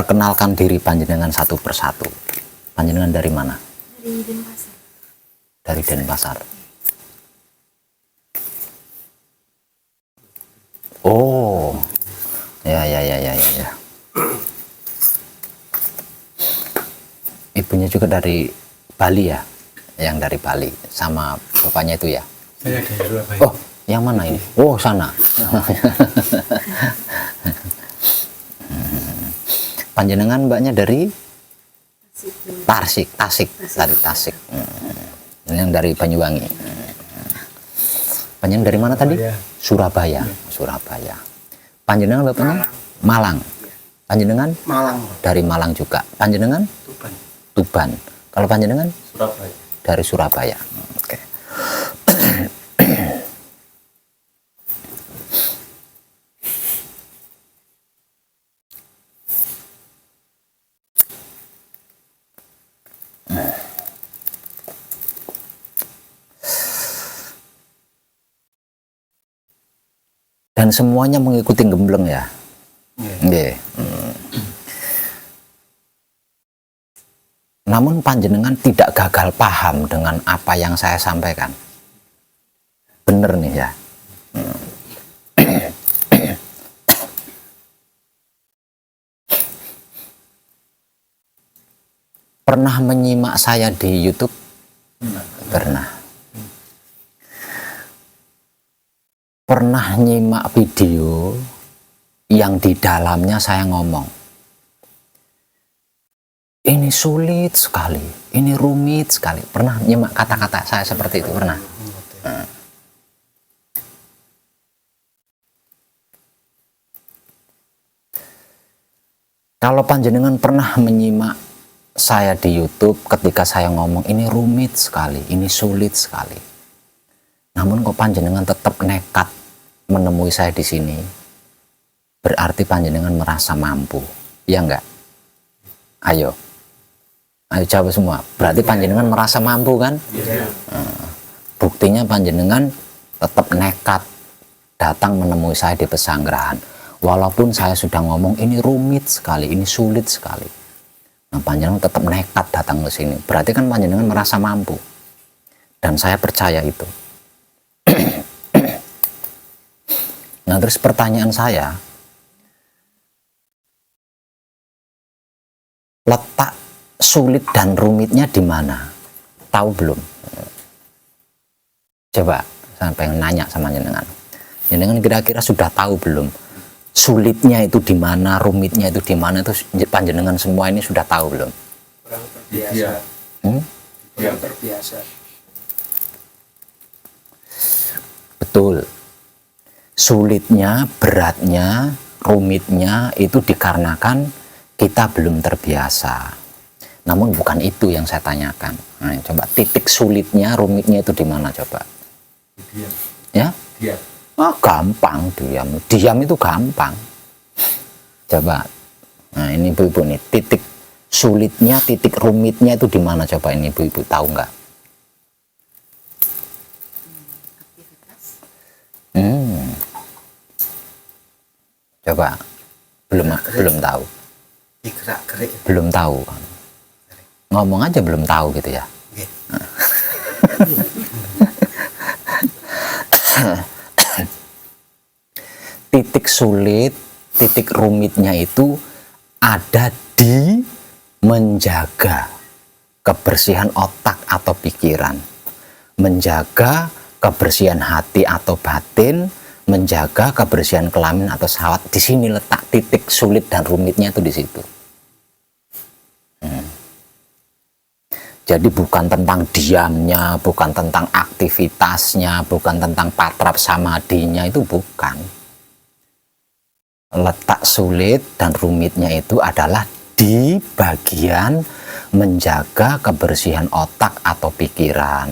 perkenalkan diri panjenengan satu persatu. Panjenengan dari mana? Dari Denpasar. Dari Denpasar. Oh, ya. Ibunya juga dari Bali ya? Yang dari Bali sama bapaknya itu ya? Saya dari Surabaya. Oh, yang mana ini? Oh, sana. Panjenengan mbaknya dari Tasik. Dari Tasik. Yang dari Banyuwangi. Panjenengan dari mana tadi? Surabaya. Panjenengan bapaknya Malang. Panjenengan Malang. dari Malang juga. Panjenengan Tuban. Kalau panjenengan Surabaya. dari Surabaya. Oke. Dan semuanya mengikuti gembleng ya. Nggih. Namun panjenengan tidak gagal paham dengan apa yang saya sampaikan. Bener nih ya. Pernah menyimak saya di YouTube? Pernah. Pernah nyimak video yang di dalamnya saya ngomong, ini sulit sekali, ini rumit sekali. Pernah nyimak kata-kata saya seperti itu? Pernah? Kalau panjenengan pernah menyimak saya di YouTube ketika saya ngomong ini rumit sekali, ini sulit sekali, namun kok panjenengan tetap nekat menemui saya di sini, berarti panjenengan merasa mampu, ya enggak? Ayo jawab semua. Berarti panjenengan merasa mampu kan? Buktinya panjenengan tetap nekat datang menemui saya di pesanggrahan, walaupun saya sudah ngomong ini rumit sekali, ini sulit sekali. Nah, panjenengan tetap nekat datang ke sini. Berarti kan panjenengan merasa mampu, dan saya percaya itu. Nah, terus pertanyaan saya, letak sulit dan rumitnya di mana? Tahu belum? Coba saya pengen nanya sama jenengan. Jenengan kira-kira sudah tahu belum? Sulitnya itu di mana, rumitnya itu di mana? Itu panjenengan semua ini sudah tahu belum? Kurang terbiasa. Kurang terbiasa. Betul. Sulitnya, beratnya, rumitnya itu dikarenakan kita belum terbiasa. Namun bukan itu yang saya tanyakan. Nah, coba titik sulitnya, rumitnya itu di mana coba? Diam. Ya? Diam. Ah, gampang diam. Diam itu gampang. Coba. Nah, ini ibu-ibu nih, titik sulitnya, titik rumitnya itu di mana coba ini ibu-ibu tahu nggak? Coba. Belum tahu. Digerak-gerik. Belum tahu. Ngomong aja belum tahu gitu ya. Titik sulit, titik rumitnya itu ada di menjaga kebersihan otak atau pikiran, menjaga kebersihan hati atau batin, menjaga kebersihan kelamin atau syahwat. Di sini letak titik sulit dan rumitnya itu di situ. Jadi bukan tentang diamnya, bukan tentang aktivitasnya, bukan tentang patrap samadinya, itu bukan. Letak sulit dan rumitnya itu adalah di bagian menjaga kebersihan otak atau pikiran,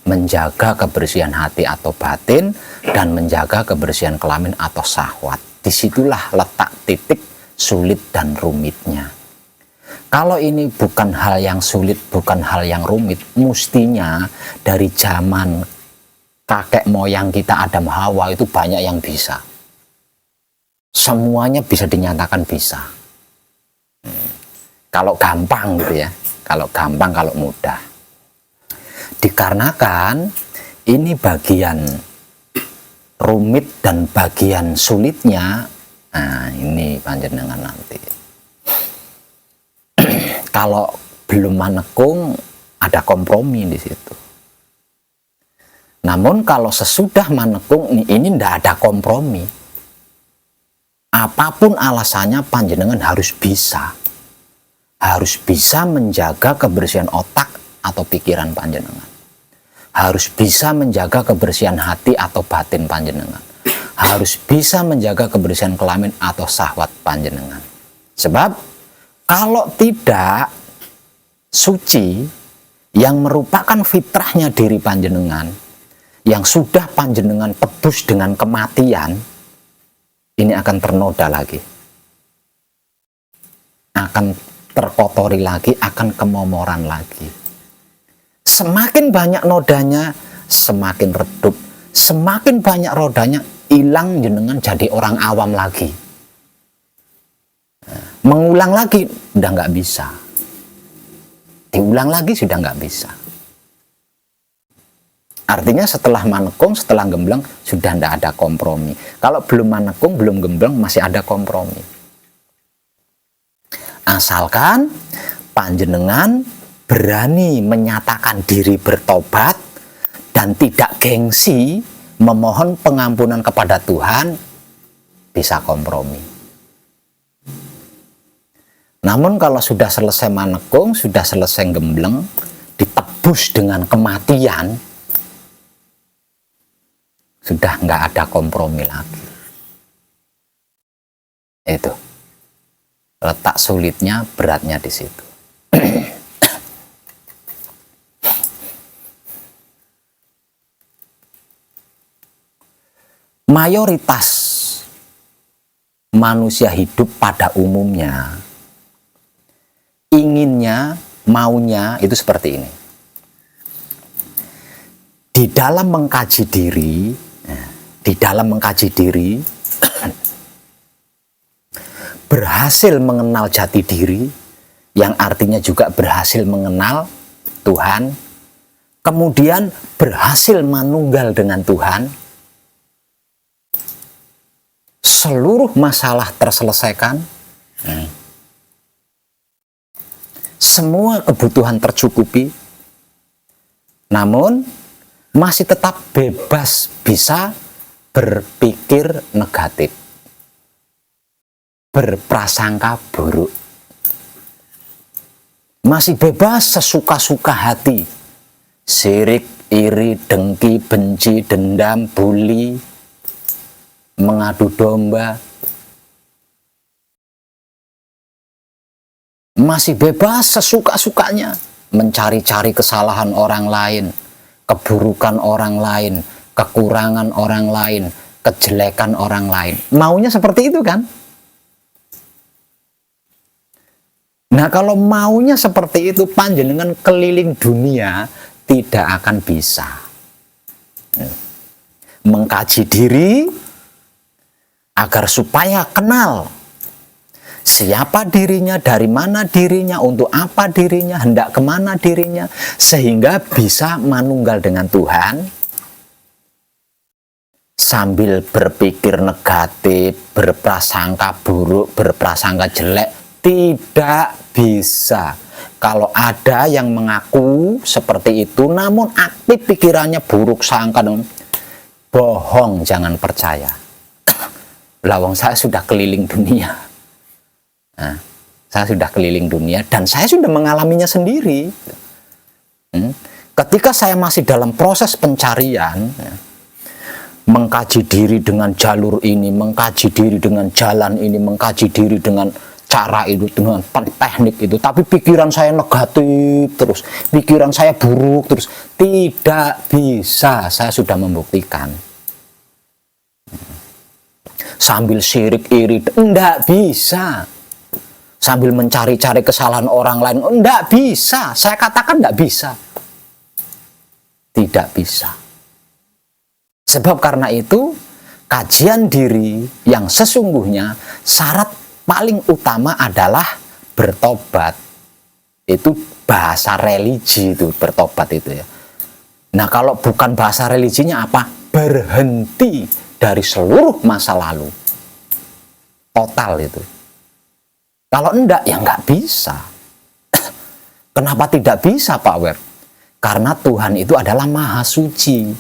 menjaga kebersihan hati atau batin, dan menjaga kebersihan kelamin atau syahwat. Disitulah letak titik sulit dan rumitnya. Kalau ini bukan hal yang sulit, bukan hal yang rumit, mestinya dari zaman kakek moyang kita Adam Hawa itu banyak yang bisa. Semuanya bisa dinyatakan bisa. Kalau gampang gitu ya, kalau gampang, kalau mudah. Dikarenakan ini bagian rumit dan bagian sulitnya, nah ini panjenengan nanti. Kalau belum manekung, ada kompromi di situ. Namun kalau sesudah manekung, ini tidak ada kompromi. Apapun alasannya, panjenengan harus bisa menjaga kebersihan otak atau pikiran panjenengan. Harus bisa menjaga kebersihan hati atau batin panjenengan. Harus bisa menjaga kebersihan kelamin atau syahwat panjenengan. Sebab kalau tidak suci, yang merupakan fitrahnya diri panjenengan, yang sudah panjenengan tebus dengan kematian, ini akan ternoda lagi, akan terkotori lagi, akan kemomoran lagi. Semakin banyak nodanya, semakin redup. Semakin banyak rodanya, hilang, jenengan jadi orang awam lagi. Mengulang lagi, udah nggak bisa. Diulang lagi sudah nggak bisa. Artinya setelah manekung, setelah gembleng, sudah tidak ada kompromi. Kalau belum manekung, belum gembleng, masih ada kompromi. Asalkan panjenengan berani menyatakan diri bertobat dan tidak gengsi memohon pengampunan kepada Tuhan, bisa kompromi. Namun kalau sudah selesai manekung, sudah selesai gembleng, ditebus dengan kematian, sudah nggak ada kompromi lagi. Itu letak sulitnya, beratnya di situ. Mayoritas manusia hidup pada umumnya inginnya, maunya itu seperti ini. Di dalam mengkaji diri, berhasil mengenal jati diri, yang artinya juga berhasil mengenal Tuhan, kemudian berhasil manunggal dengan Tuhan, seluruh masalah terselesaikan, semua kebutuhan tercukupi, namun masih tetap bebas bisa berpikir negatif, berprasangka buruk, masih bebas sesuka-suka hati, sirik, iri, dengki, benci, dendam, bully, mengadu domba, masih bebas sesuka-sukanya mencari-cari kesalahan orang lain, keburukan orang lain, kekurangan orang lain, kejelekan orang lain. Maunya seperti itu kan? Nah, kalau maunya seperti itu, panjenengan keliling dunia tidak akan bisa mengkaji diri agar supaya kenal siapa dirinya, dari mana dirinya, untuk apa dirinya, hendak kemana dirinya, sehingga bisa manunggal dengan Tuhan sambil berpikir negatif, berprasangka buruk, berprasangka jelek. Tidak bisa. Kalau ada yang mengaku seperti itu, namun aktif pikirannya buruk sangka, bohong, jangan percaya. Lawang saya sudah keliling dunia. Nah, saya sudah keliling dunia dan saya sudah mengalaminya sendiri. Ketika saya masih dalam proses pencarian, mengkaji diri dengan jalur ini, mengkaji diri dengan jalan ini, mengkaji diri dengan cara itu, dengan teknik itu, tapi pikiran saya negatif terus, pikiran saya buruk terus, tidak bisa. Saya sudah membuktikan. Sambil sirik, iri, tidak bisa. Sambil mencari-cari kesalahan orang lain, enggak bisa. Saya katakan enggak bisa. Tidak bisa. Sebab karena itu, kajian diri yang sesungguhnya, syarat paling utama adalah bertobat itu bahasa religi, itu bertobat itu ya. Nah, kalau bukan bahasa religinya apa? Berhenti dari seluruh masa lalu. Total itu. Kalau enggak, ya enggak bisa. Kenapa tidak bisa, Pak Wer? Karena Tuhan itu adalah maha suci.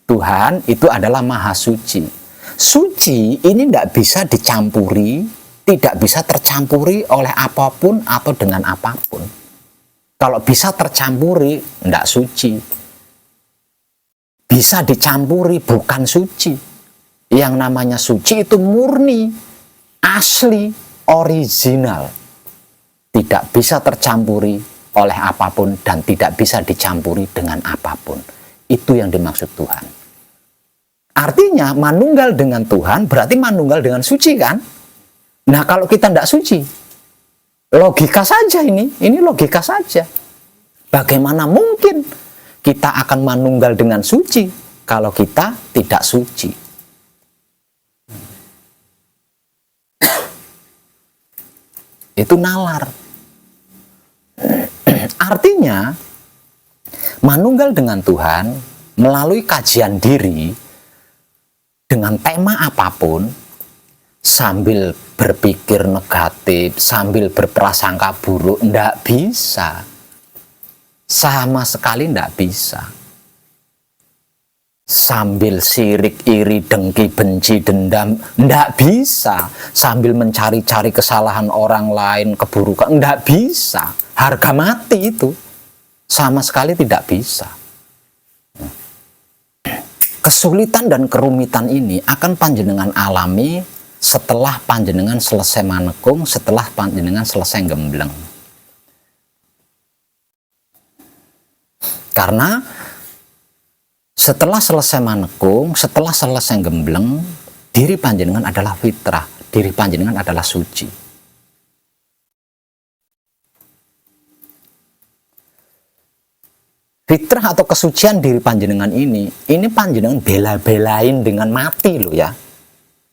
Tuhan itu adalah maha suci. Suci ini tidak bisa dicampuri, tidak bisa tercampuri oleh apapun atau dengan apapun. Kalau bisa tercampuri, tidak suci. Bisa dicampuri, bukan suci. Yang namanya suci itu murni, asli, original. Tidak bisa tercampuri oleh apapun dan tidak bisa dicampuri dengan apapun. Itu yang dimaksud Tuhan. Artinya manunggal dengan Tuhan berarti manunggal dengan suci kan? Nah, kalau kita tidak suci, logika saja ini logika saja. Bagaimana mungkin kita akan manunggal dengan suci kalau kita tidak suci? Itu nalar. Artinya manunggal dengan Tuhan melalui kajian diri dengan tema apapun, sambil berpikir negatif, sambil berprasangka buruk, ndak bisa. Sama sekali ndak bisa. Sambil sirik, iri, dengki, benci, dendam, ndak bisa. Sambil mencari-cari kesalahan orang lain, keburukan, ndak bisa. Harga mati itu. Sama sekali tidak bisa. Kesulitan dan kerumitan ini akan panjenengan alami setelah panjenengan selesai manekung, setelah panjenengan selesai gembleng. Karena setelah selesai manekung, setelah selesai gembleng, diri panjenengan adalah fitrah, diri panjenengan adalah suci. Fitrah atau kesucian diri panjenengan ini panjenengan bela-belain dengan mati loh ya.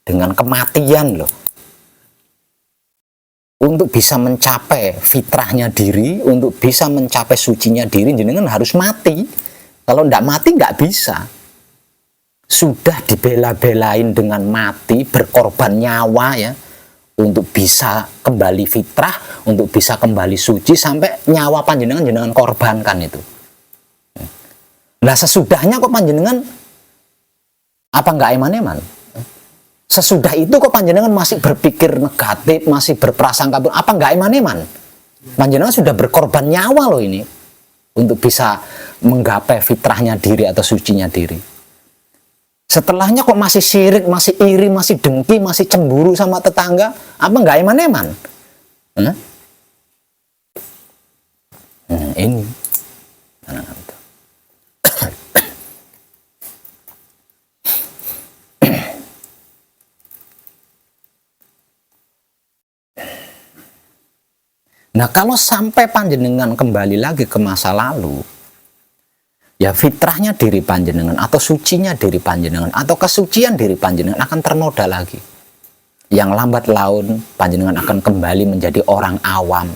Dengan kematian loh. Untuk bisa mencapai fitrahnya diri, untuk bisa mencapai sucinya diri, jenengan harus mati. Kalau tidak mati nggak bisa. Sudah dibela-belain dengan mati, berkorban nyawa ya, untuk bisa kembali fitrah, untuk bisa kembali suci, sampai nyawa panjenengan jenengan korbankan itu. Nah, sesudahnya kok panjenengan apa nggak eman-eman? Sesudah itu kok panjenengan masih berpikir negatif, masih berprasangka, apa nggak eman-eman? Panjenengan sudah berkorban nyawa loh ini untuk bisa menggapai fitrahnya diri atau sucinya diri. Setelahnya kok masih syirik, masih iri, masih dengki, masih cemburu sama tetangga, apa nggak eman-eman? Ini. Nah, kalau sampai panjenengan kembali lagi ke masa lalu, ya fitrahnya diri panjenengan atau sucinya diri panjenengan atau kesucian diri panjenengan akan ternoda lagi. Yang lambat laun panjenengan akan kembali menjadi orang awam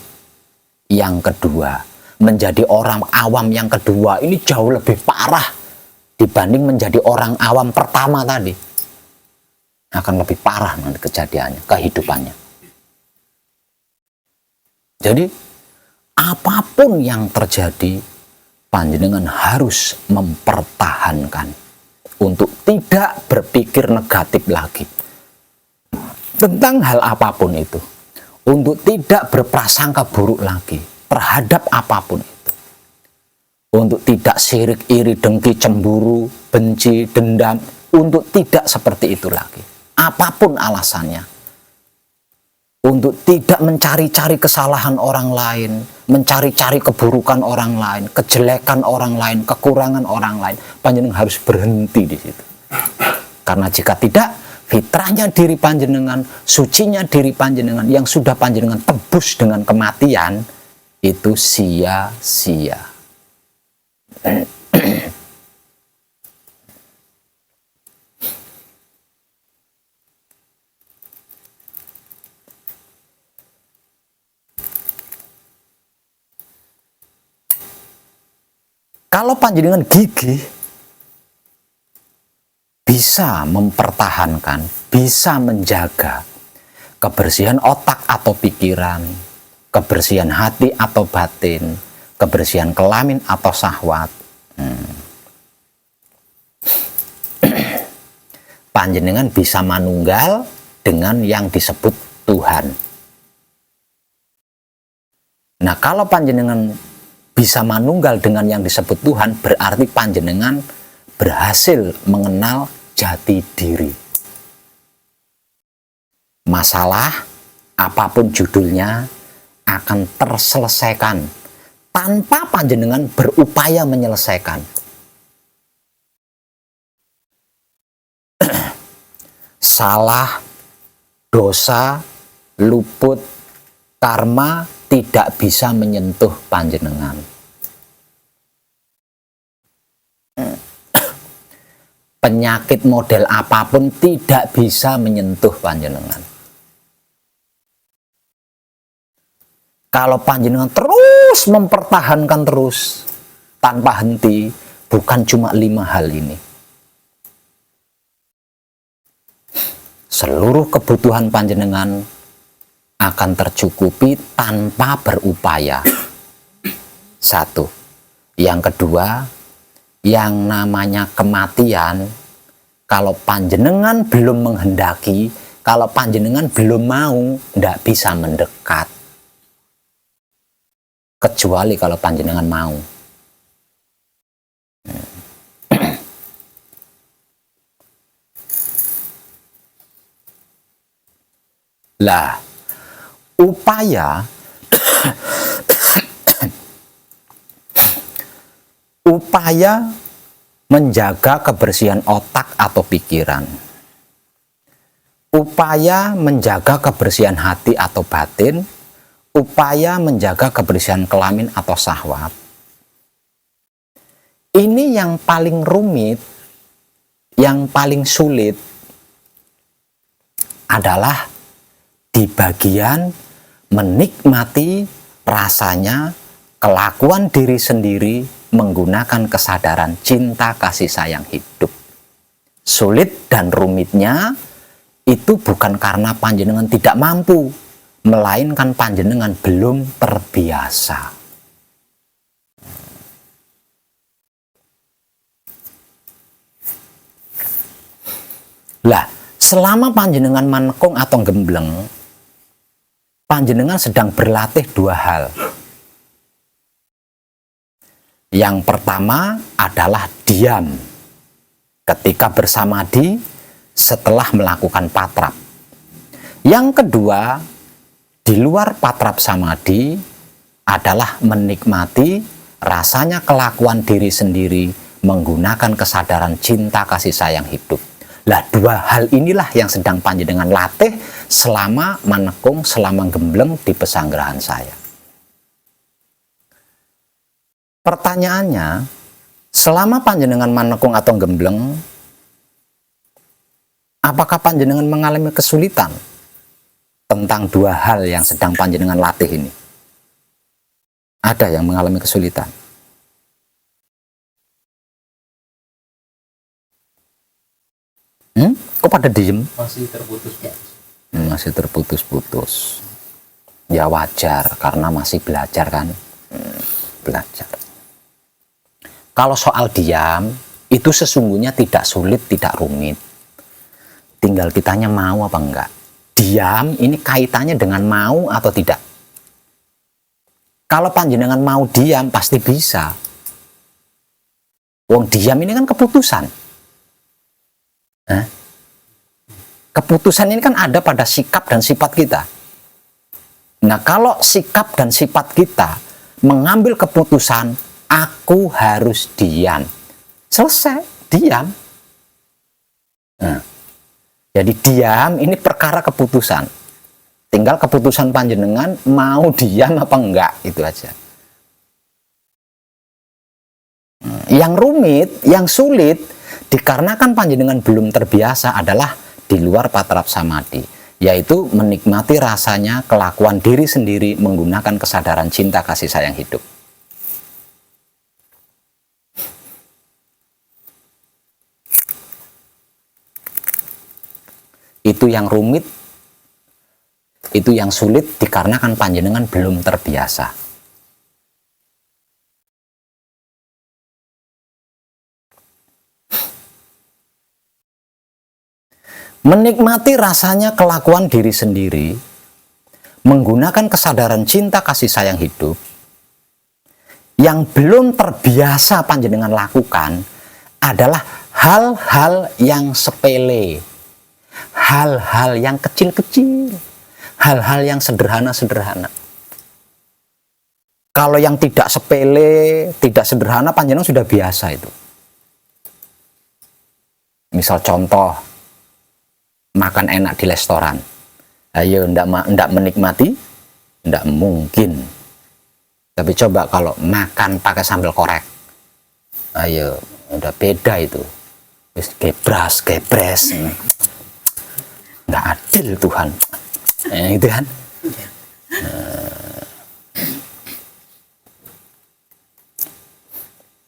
yang kedua. Menjadi orang awam yang kedua ini jauh lebih parah dibanding menjadi orang awam pertama tadi. Akan lebih parah nanti kejadiannya, kehidupannya. Jadi apapun yang terjadi, panjenengan harus mempertahankan untuk tidak berpikir negatif lagi tentang hal apapun itu, untuk tidak berprasangka buruk lagi terhadap apapun itu, untuk tidak sirik, iri, dengki, cemburu, benci, dendam, untuk tidak seperti itu lagi apapun alasannya. Untuk tidak mencari-cari kesalahan orang lain, mencari-cari keburukan orang lain, kejelekan orang lain, kekurangan orang lain, panjenengan harus berhenti di situ. Karena jika tidak, fitrahnya diri panjenengan, sucinya diri panjenengan yang sudah panjenengan tebus dengan kematian, itu sia-sia. Kalau panjenengan gigih, bisa mempertahankan, bisa menjaga kebersihan otak atau pikiran, kebersihan hati atau batin, kebersihan kelamin atau syahwat. Panjenengan bisa manunggal dengan yang disebut Tuhan. Nah, kalau panjenengan bisa manunggal dengan yang disebut Tuhan, berarti panjenengan berhasil mengenal jati diri. Masalah apapun judulnya akan terselesaikan tanpa panjenengan berupaya menyelesaikan. Salah, dosa, luput, karma tidak bisa menyentuh panjenengan. Penyakit model apapun tidak bisa menyentuh panjenengan. Kalau panjenengan terus mempertahankan terus tanpa henti, bukan cuma 5 hal ini. Seluruh kebutuhan panjenengan akan tercukupi tanpa berupaya. 1. Yang kedua, yang namanya kematian, kalau panjenengan belum menghendaki, kalau panjenengan belum mau, tidak bisa mendekat. Kecuali kalau panjenengan mau. Lah, upaya menjaga kebersihan otak atau pikiran, upaya menjaga kebersihan hati atau batin, upaya menjaga kebersihan kelamin atau syahwat. Ini yang paling rumit, yang paling sulit adalah di bagian menikmati rasanya kelakuan diri sendiri menggunakan kesadaran cinta kasih sayang hidup. Sulit dan rumitnya itu bukan karena panjenengan tidak mampu, melainkan panjenengan belum terbiasa. Lah, selama panjenengan manekung atau gembleng, panjenengan sedang berlatih 2 hal. Yang pertama adalah diam ketika bersamadi setelah melakukan patrap. Yang kedua, di luar patrap samadi adalah menikmati rasanya kelakuan diri sendiri menggunakan kesadaran cinta kasih sayang hidup. Lah, 2 hal inilah yang sedang panjenengan latih selama manekung, selama gembleng di pesanggerahan saya. Pertanyaannya, selama panjenengan manekung atau gembleng, apakah panjenengan mengalami kesulitan tentang 2 hal yang sedang panjenengan latih ini? Ada yang mengalami kesulitan? Kok pada diem? Masih terputus-putus. Masih terputus-putus. Ya wajar, karena masih belajar kan. Belajar. Kalau soal diam, itu sesungguhnya tidak sulit, tidak rumit. Tinggal kitanya mau apa enggak. Diam ini kaitannya dengan mau atau tidak. Kalau panjenengan mau diam, pasti bisa. Wong diam ini kan keputusan. Keputusan ini kan ada pada sikap dan sifat kita. Nah, kalau sikap dan sifat kita mengambil keputusan, aku harus diam. Selesai, diam. Nah, jadi diam ini perkara keputusan. Tinggal keputusan panjenengan mau diam apa enggak, itu aja. Yang rumit, yang sulit, dikarenakan panjenengan belum terbiasa adalah di luar patrap samadi, yaitu menikmati rasanya kelakuan diri sendiri menggunakan kesadaran cinta kasih sayang hidup. Itu yang rumit, itu yang sulit dikarenakan panjenengan belum terbiasa. Menikmati rasanya kelakuan diri sendiri, menggunakan kesadaran cinta kasih sayang hidup, yang belum terbiasa panjenengan lakukan adalah hal-hal yang sepele, hal-hal yang kecil-kecil, hal-hal yang sederhana-sederhana. Kalau yang tidak sepele, tidak sederhana, panjenengan sudah biasa itu. Misal contoh, makan enak di restoran. Ayo, ndak menikmati? Ndak mungkin. Tapi coba kalau makan pakai sambal korek. Ayo, udah beda itu. Gebras. Nggak adil Tuhan. Gitu kan?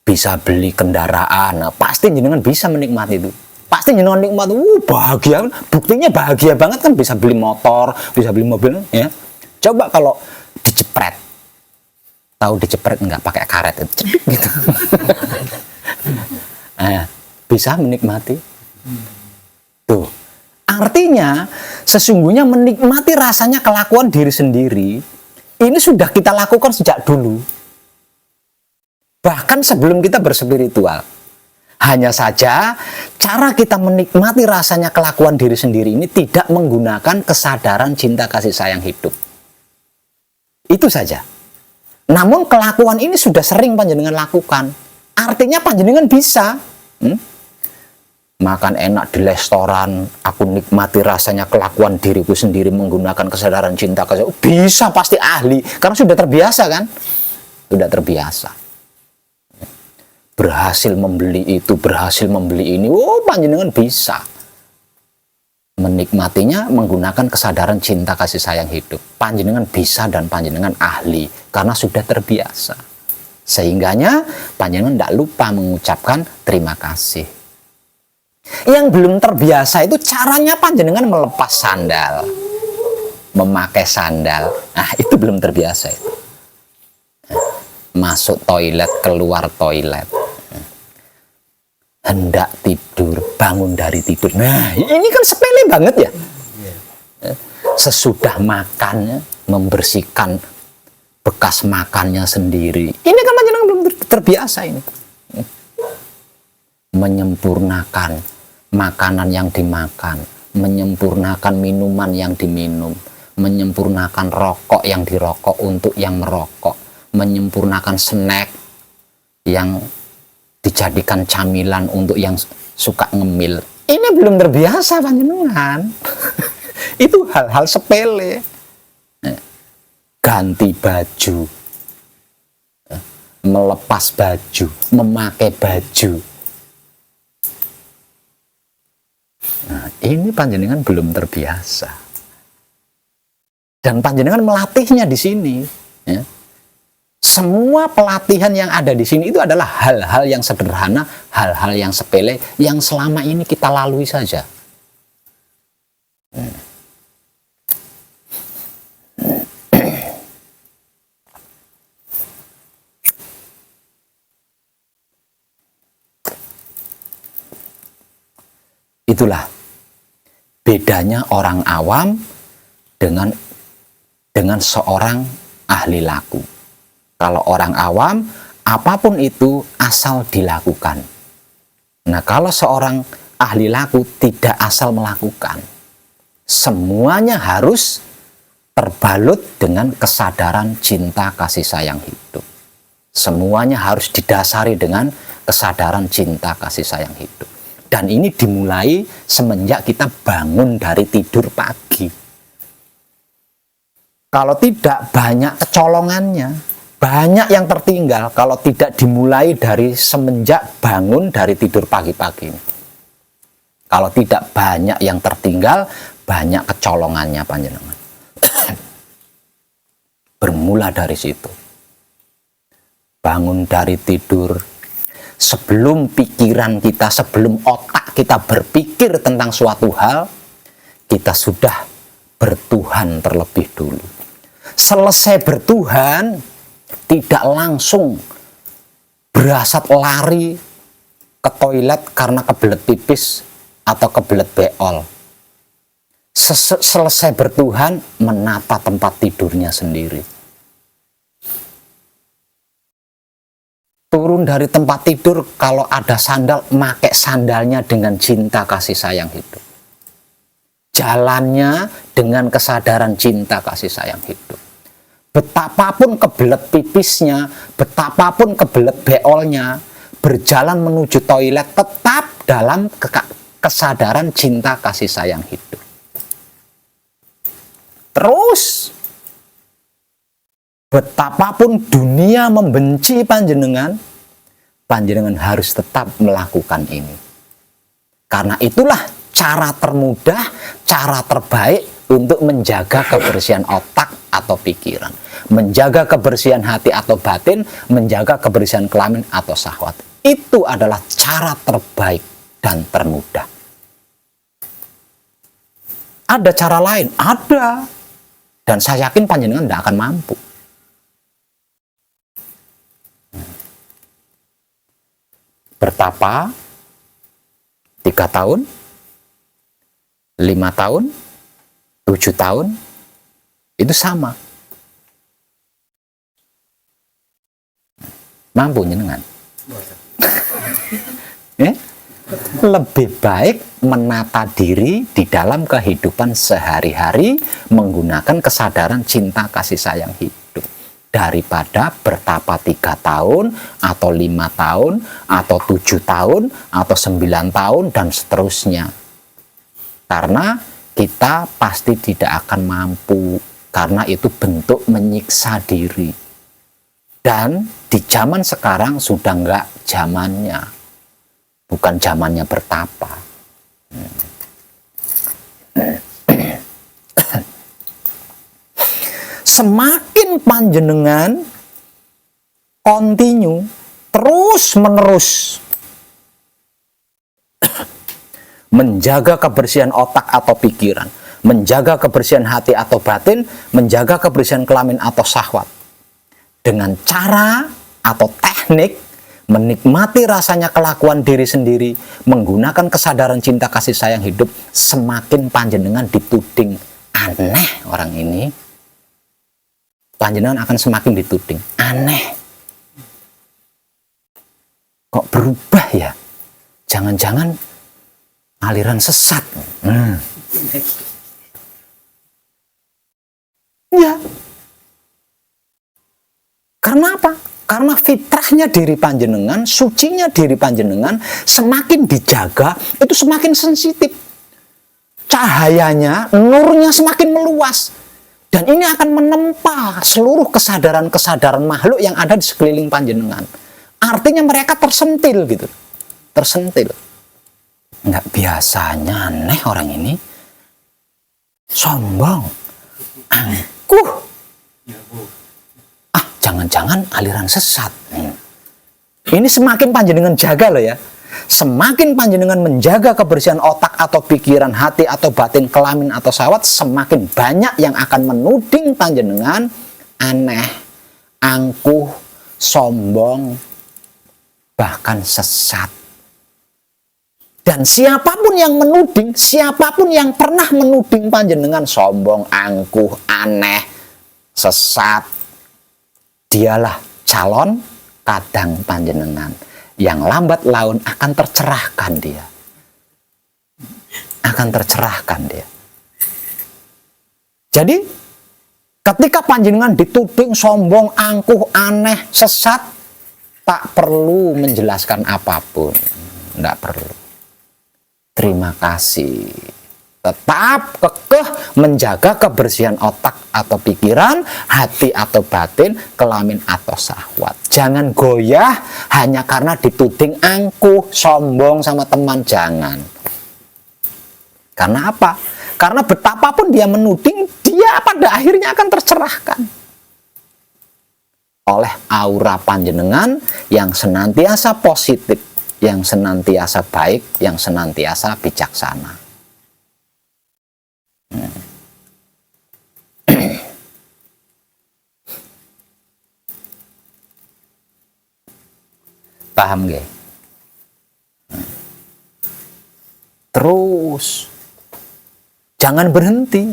Bisa beli kendaraan, pasti jenengan bisa menikmati itu. Pasti jenengan nikmat, bahagia, buktinya bahagia banget kan, bisa beli motor, bisa beli mobil, ya. Coba kalau dijepret, tahu dijepret nggak pakai karet, cedek gitu. Bisa menikmati. Tuh, artinya sesungguhnya menikmati rasanya kelakuan diri sendiri, ini sudah kita lakukan sejak dulu. Bahkan sebelum kita berspiritual. Hanya saja cara kita menikmati rasanya kelakuan diri sendiri ini tidak menggunakan kesadaran cinta kasih sayang hidup. Itu saja. Namun kelakuan ini sudah sering panjenengan lakukan. Artinya panjenengan bisa. Makan enak di restoran, aku nikmati rasanya kelakuan diriku sendiri menggunakan kesadaran cinta kasih. Bisa, pasti ahli. Karena sudah terbiasa kan? Sudah terbiasa. Berhasil membeli itu, berhasil membeli ini, panjenengan bisa menikmatinya menggunakan kesadaran cinta kasih sayang hidup. Panjenengan bisa dan panjenengan ahli karena sudah terbiasa. Sehingganya panjenengan tidak lupa mengucapkan terima kasih. Yang belum terbiasa itu caranya panjenengan melepas sandal, memakai sandal. Nah, itu belum terbiasa itu. Masuk toilet, keluar toilet. Hendak tidur, bangun dari tidur. Nah, ini kan sepele banget ya. Sesudah makannya, membersihkan bekas makannya sendiri. Ini kan panjenengan belum terbiasa ini. Menyempurnakan makanan yang dimakan, menyempurnakan minuman yang diminum, menyempurnakan rokok yang dirokok untuk yang merokok, menyempurnakan snack yang dijadikan camilan untuk yang suka ngemil. Ini belum terbiasa panjenengan. Itu hal-hal sepele. Ganti baju, melepas baju, memakai baju. Nah, ini panjenengan belum terbiasa. Dan panjenengan melatihnya di sini. Ya. Semua pelatihan yang ada di sini itu adalah hal-hal yang sederhana, hal-hal yang sepele, yang selama ini kita lalui saja. Itulah bedanya orang awam dengan seorang ahli laku. Kalau orang awam, apapun itu asal dilakukan. Nah, kalau seorang ahli laku tidak asal melakukan. Semuanya harus terbalut dengan kesadaran cinta kasih sayang hidup. Semuanya harus didasari dengan kesadaran cinta kasih sayang hidup. Dan ini dimulai semenjak kita bangun dari tidur pagi. Kalau tidak, banyak kecolongannya. Banyak yang tertinggal kalau tidak dimulai dari semenjak bangun dari tidur pagi-pagi. Kalau tidak, banyak yang tertinggal, banyak kecolongannya panjenengan. Bermula dari situ. Bangun dari tidur, sebelum pikiran kita, sebelum otak kita berpikir tentang suatu hal, kita sudah bertuhan terlebih dulu. Selesai bertuhan, tidak langsung berasat lari ke toilet karena kebelet pipis atau kebelet beol. Selesai bertuhan, menata tempat tidurnya sendiri. Turun dari tempat tidur, kalau ada sandal, pakai sandalnya dengan cinta kasih sayang hidup. Jalannya dengan kesadaran cinta kasih sayang hidup. Betapapun kebelet pipisnya, betapapun kebelet beolnya, berjalan menuju toilet tetap dalam kesadaran cinta kasih sayang hidup. Terus, betapapun dunia membenci panjenengan, panjenengan harus tetap melakukan ini. Karena itulah cara termudah, cara terbaik untuk menjaga kebersihan otak atau pikiran, menjaga kebersihan hati atau batin, menjaga kebersihan kelamin atau syahwat. Itu adalah cara terbaik dan termudah. Ada cara lain? Ada. Dan saya yakin panjenengan tidak akan mampu. Bertapa 3 tahun, 5 tahun, 7 tahun, itu sama. Mampu jenengan? Lebih baik menata diri di dalam kehidupan sehari-hari menggunakan kesadaran cinta kasih sayang hidup daripada bertapa 3 tahun atau 5 tahun atau 7 tahun atau 9 tahun dan seterusnya. Karena kita pasti tidak akan mampu, karena itu bentuk menyiksa diri. Dan di zaman sekarang sudah enggak zamannya. Bukan zamannya bertapa. Semakin panjenengan continue terus menerus menjaga kebersihan otak atau pikiran, menjaga kebersihan hati atau batin, menjaga kebersihan kelamin atau syahwat dengan cara atau teknik menikmati rasanya kelakuan diri sendiri, menggunakan kesadaran cinta kasih sayang hidup, semakin panjenengan dituding aneh orang ini, panjenengan akan semakin dituding aneh. Kok berubah ya? Jangan-jangan aliran sesat. Ya. Karena apa? Karena fitrahnya diri panjenengan, sucinya diri panjenengan semakin dijaga, itu semakin sensitif. Cahayanya, nurnya semakin meluas. Dan ini akan menempa seluruh kesadaran-kesadaran makhluk yang ada di sekeliling panjenengan. Artinya mereka tersentil gitu. Tersentil. Nggak biasanya aneh orang ini. Sombong. Angkuh. Jangan-jangan aliran sesat. Ini semakin panjenengan jaga loh ya. Semakin panjenengan menjaga kebersihan otak atau pikiran, hati atau batin, kelamin atau syahwat, semakin banyak yang akan menuding panjenengan aneh, angkuh, sombong, bahkan sesat. Dan siapapun yang menuding, siapapun yang pernah menuding panjenengan sombong, angkuh, aneh, sesat, dialah calon kadang panjenengan yang lambat laun akan tercerahkan dia. Akan tercerahkan dia. Jadi, ketika panjenengan dituding sombong, angkuh, aneh, sesat, tak perlu menjelaskan apapun. Tidak perlu. Terima kasih. Tetap kekeh menjaga kebersihan otak atau pikiran, hati atau batin, kelamin atau syahwat. Jangan goyah hanya karena dituding angkuh, sombong sama teman, jangan. Karena apa? Karena betapapun dia menuding, dia pada akhirnya akan tercerahkan oleh aura panjenengan yang senantiasa positif, yang senantiasa baik, yang senantiasa bijaksana. Paham nggih? Terus jangan berhenti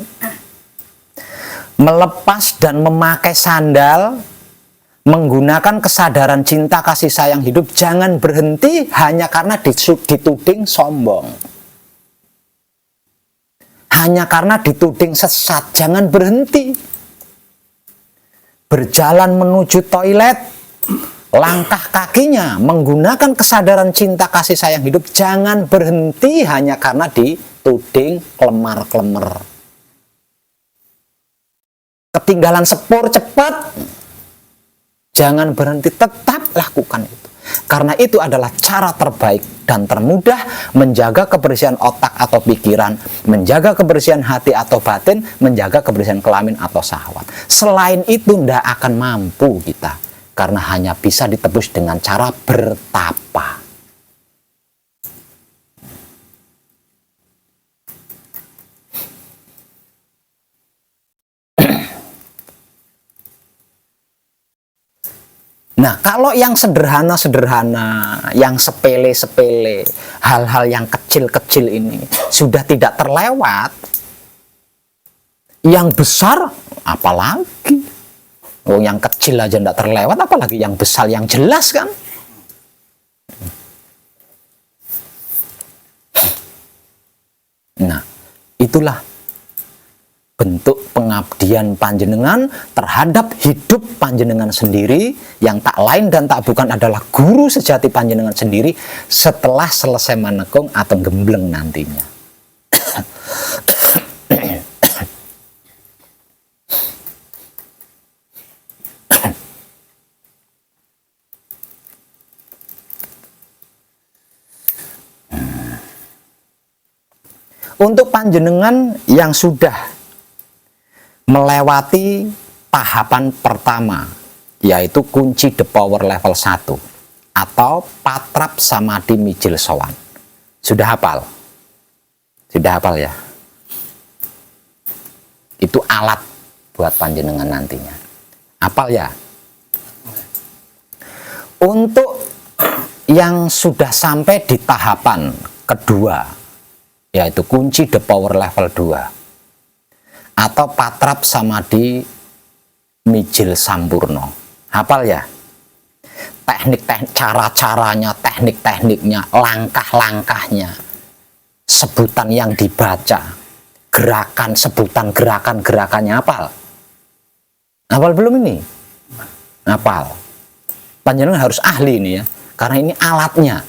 melepas dan memakai sandal, menggunakan kesadaran cinta kasih sayang hidup. Jangan berhenti hanya karena dituding sombong, hanya karena dituding sesat. Jangan berhenti berjalan menuju toilet, langkah kakinya menggunakan kesadaran cinta kasih sayang hidup. Jangan berhenti hanya karena dituding kelemar-kelemar, ketinggalan sepur cepat. Jangan berhenti, tetap lakukan itu, karena itu adalah cara terbaik dan termudah menjaga kebersihan otak atau pikiran, menjaga kebersihan hati atau batin, menjaga kebersihan kelamin atau syahwat. Selain itu tidak akan mampu kita, karena hanya bisa ditebus dengan cara bertapa. Nah, kalau yang sederhana-sederhana, yang sepele-sepele, hal-hal yang kecil-kecil ini sudah tidak terlewat, yang besar apalagi? Oh, yang kecil aja tidak terlewat, apalagi yang besar, yang jelas kan? Nah, itulah bentuk pengabdian panjenengan terhadap hidup panjenengan sendiri, yang tak lain dan tak bukan adalah guru sejati panjenengan sendiri setelah selesai manekung atau gembleng nantinya. Untuk panjenengan yang sudah melewati tahapan pertama, yaitu kunci the power level 1 atau patrap samadhi mijil sowan, sudah hafal? Sudah hafal ya? Itu alat buat panjenengan nantinya. Hafal ya? Untuk yang sudah sampai di tahapan kedua, yaitu kunci the power level 2 atau patrap samadhi mijil sampurno, hafal ya? Cara-caranya, teknik-tekniknya, langkah-langkahnya, sebutan yang dibaca, gerakan, sebutan gerakan-gerakannya, hafal? Hafal belum ini? Hafal. Panjenengan harus ahli ini ya, karena ini alatnya.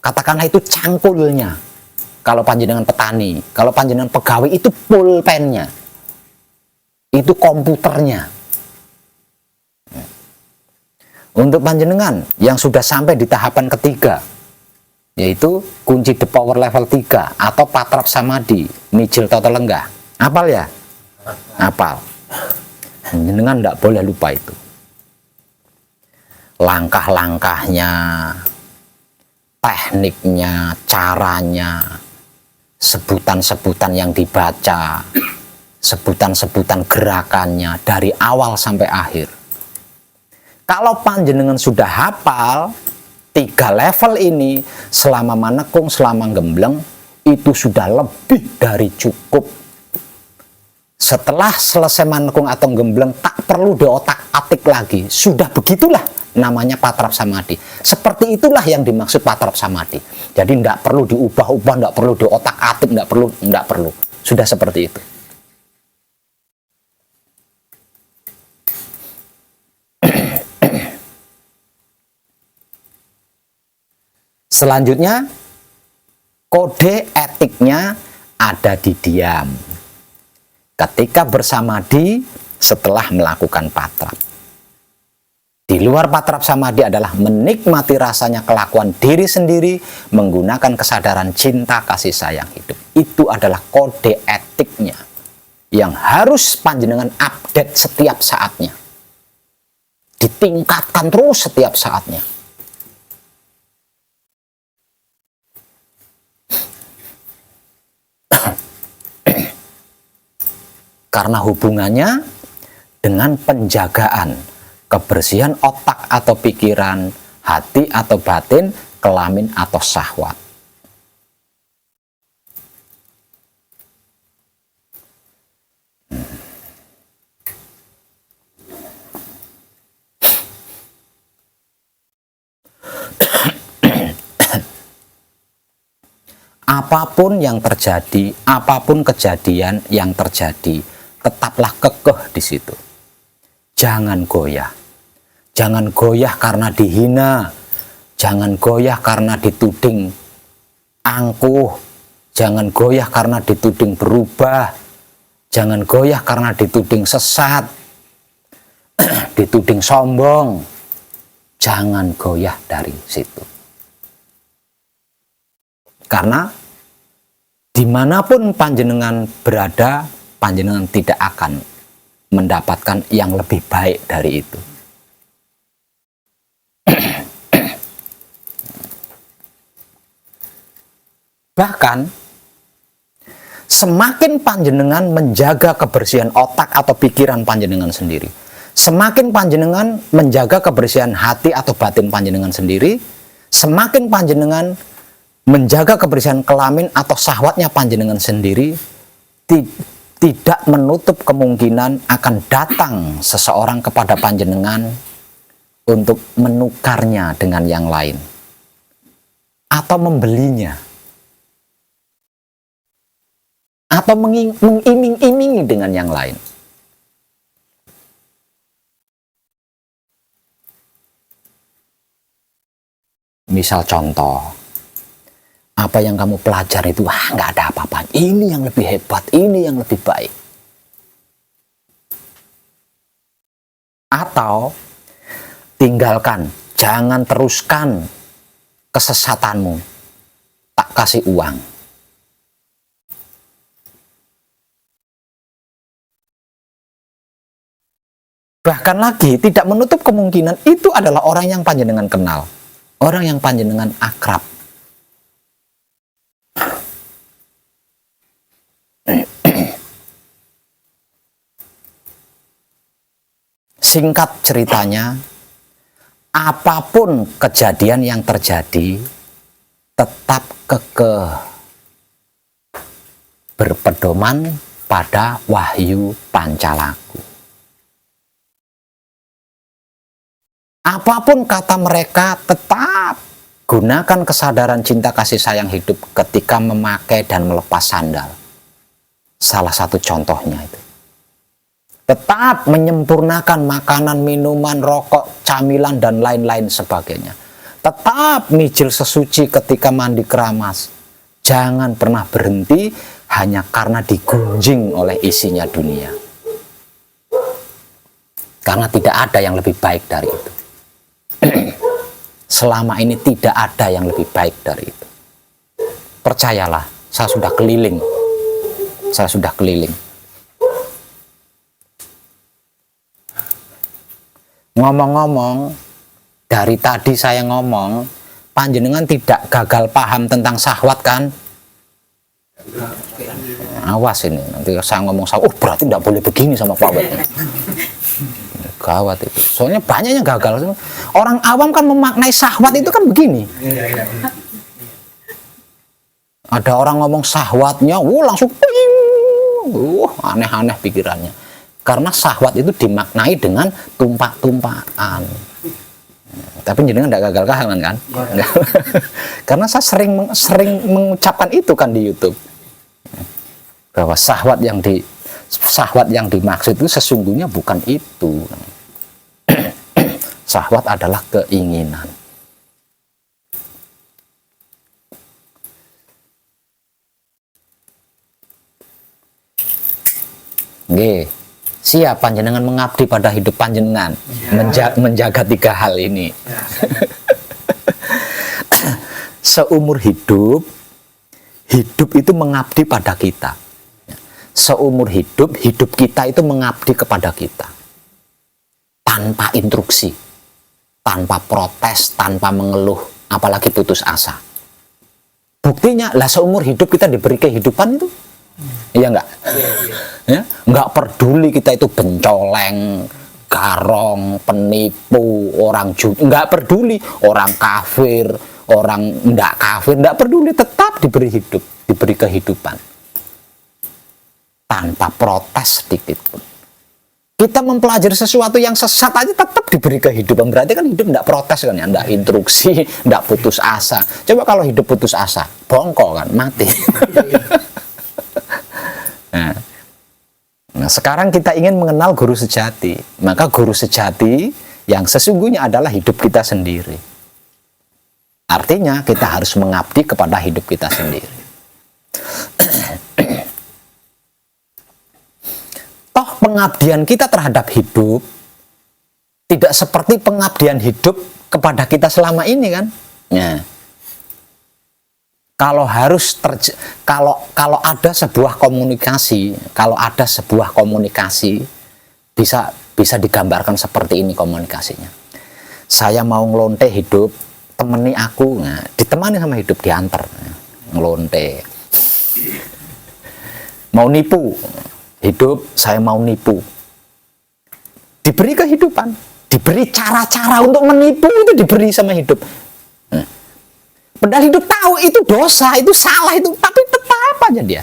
Katakanlah itu cangkulnya. Kalau panjenengan petani, kalau panjenengan pegawai, itu pulpennya, itu komputernya. Untuk panjenengan yang sudah sampai di tahapan ketiga, yaitu kunci the power level 3 atau patrap samadhi mijil toto lenggah, hafal ya? Hafal. Panjenengan tidak boleh lupa itu. Langkah-langkahnya, tekniknya, caranya, sebutan-sebutan yang dibaca, sebutan-sebutan gerakannya dari awal sampai akhir. Kalau panjenengan sudah hafal 3 level ini selama manekung, selama gembleng, itu sudah lebih dari cukup. Setelah selesai manekung atau gembleng, tak perlu diotak-atik lagi. Sudah begitulah namanya patrap samadhi. Seperti itulah yang dimaksud patrap samadhi. Jadi tidak perlu diubah-ubah, tidak perlu diotak-atik, tidak perlu. Sudah seperti itu. Selanjutnya, kode etiknya ada di diam. Ketika bersamadhi setelah melakukan patrap. Di luar patrap samadhi adalah menikmati rasanya kelakuan diri sendiri menggunakan kesadaran cinta kasih sayang hidup. Itu adalah kode etiknya yang harus panjenengan update setiap saatnya. Ditingkatkan terus setiap saatnya. Karena hubungannya dengan penjagaan kebersihan otak atau pikiran, hati atau batin, kelamin atau syahwat. Apapun yang terjadi, apapun kejadian yang terjadi, tetaplah kekeh di situ. Jangan goyah. Jangan goyah karena dihina. Jangan goyah karena dituding angkuh. Jangan goyah karena dituding berubah. Jangan goyah karena dituding sesat. Dituding sombong. Jangan goyah dari situ. Karena dimanapun panjenengan berada, panjenengan tidak akan mendapatkan yang lebih baik dari itu. Bahkan, semakin panjenengan menjaga kebersihan otak atau pikiran panjenengan sendiri, semakin panjenengan menjaga kebersihan hati atau batin panjenengan sendiri, semakin panjenengan menjaga kebersihan kelamin atau syahwatnya panjenengan sendiri, tidak menutup kemungkinan akan datang seseorang kepada panjenengan untuk menukarnya dengan yang lain atau membelinya atau mengiming-imingi dengan yang lain. Misal contoh, apa yang kamu pelajari itu nggak ada apa-apa. Ini yang lebih hebat, ini yang lebih baik. Atau tinggalkan, jangan teruskan kesesatanmu. Tak kasih uang. Bahkan lagi tidak menutup kemungkinan itu adalah orang yang panjenengan kenal, orang yang panjenengan akrab. Singkat ceritanya, apapun kejadian yang terjadi, tetap kekeh berpedoman pada wahyu pancalaku. Apapun kata mereka, tetap gunakan kesadaran cinta kasih sayang hidup ketika memakai dan melepas sandal. Salah satu contohnya itu. Tetap menyempurnakan makanan, minuman, rokok, camilan, dan lain-lain sebagainya. Tetap mijil sesuci ketika mandi keramas. Jangan pernah berhenti hanya karena digunjing oleh isinya dunia. Karena tidak ada yang lebih baik dari itu. Selama ini tidak ada yang lebih baik dari itu. Percayalah, saya sudah keliling. Saya sudah keliling. Ngomong-ngomong, dari tadi saya ngomong, panjenengan tidak gagal paham tentang syahwat kan? Awas ini, nanti saya ngomong syahwat, berarti tidak boleh begini sama Pak Wet. Gawat itu. Soalnya banyak yang gagal. Orang awam kan memaknai syahwat itu kan begini. Ada orang ngomong syahwatnya, langsung aneh-aneh pikirannya. Karena syahwat itu dimaknai dengan tumpak-tumpakan. Tapi jenengan tidak gagal paham kan? Karena saya sering mengucapkan itu kan di YouTube. Bahwa syahwat yang dimaksud itu sesungguhnya bukan itu. Syahwat adalah keinginan. Nggih. Siap panjenengan mengabdi pada hidup panjenengan, menjaga tiga hal ini. Seumur hidup itu mengabdi pada kita. Seumur hidup kita itu mengabdi kepada kita. Tanpa instruksi, tanpa protes, tanpa mengeluh, apalagi putus asa. Buktinya lah seumur hidup kita diberi kehidupan itu Iya enggak? Ya, enggak peduli kita itu bencoleng, garong, penipu, orang enggak peduli, orang kafir, orang enggak kafir, enggak peduli, tetap diberi hidup, diberi kehidupan. Tanpa protes sedikit pun. Kita mempelajari sesuatu yang sesat aja tetap diberi kehidupan. Berarti kan hidup enggak protes kan ya, enggak instruksi, enggak putus asa. Coba kalau hidup putus asa, bongkok kan, mati. Nah, sekarang kita ingin mengenal guru sejati. Maka guru sejati yang sesungguhnya adalah hidup kita sendiri. Artinya kita harus mengabdi kepada hidup kita sendiri. Toh pengabdian kita terhadap hidup tidak seperti pengabdian hidup kepada kita selama ini kan? Ya. Kalau harus kalau ada sebuah komunikasi, bisa digambarkan seperti ini komunikasinya. Saya mau ngelonte hidup, temani aku, nah, ditemani sama hidup, diantar, ngelonte. Mau nipu, hidup, saya mau nipu. Diberi kehidupan, diberi cara-cara untuk menipu, itu diberi sama hidup. Padahal hidup tahu itu dosa, itu salah, itu, tapi tetap aja dia.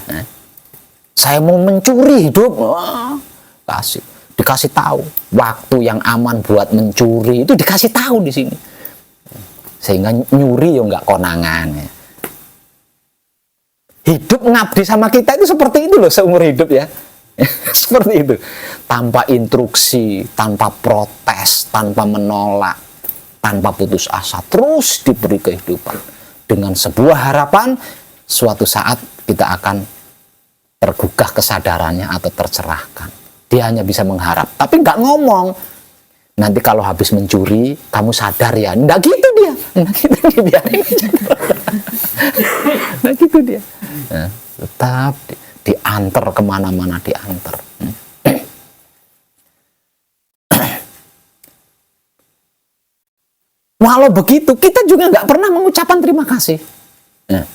Saya mau mencuri hidup, dikasih tahu. Waktu yang aman buat mencuri itu dikasih tahu di sini, sehingga nyuri ya nggak konangan. Hidup ngabdi sama kita itu seperti itu loh, seumur hidup ya. Seperti itu, tanpa instruksi, tanpa protes, tanpa menolak, tanpa putus asa, terus diberi kehidupan. Dengan sebuah harapan, suatu saat kita akan tergugah kesadarannya atau tercerahkan. Dia hanya bisa mengharap, tapi nggak ngomong. Nanti kalau habis mencuri, kamu sadar ya. Nggak gitu dia. Nggak gitu dia, biarin aja. Nggak gitu dia. Nah, tetap diantar kemana-mana, diantar. Walau begitu, kita juga nggak pernah mengucapkan terima kasih. Nah,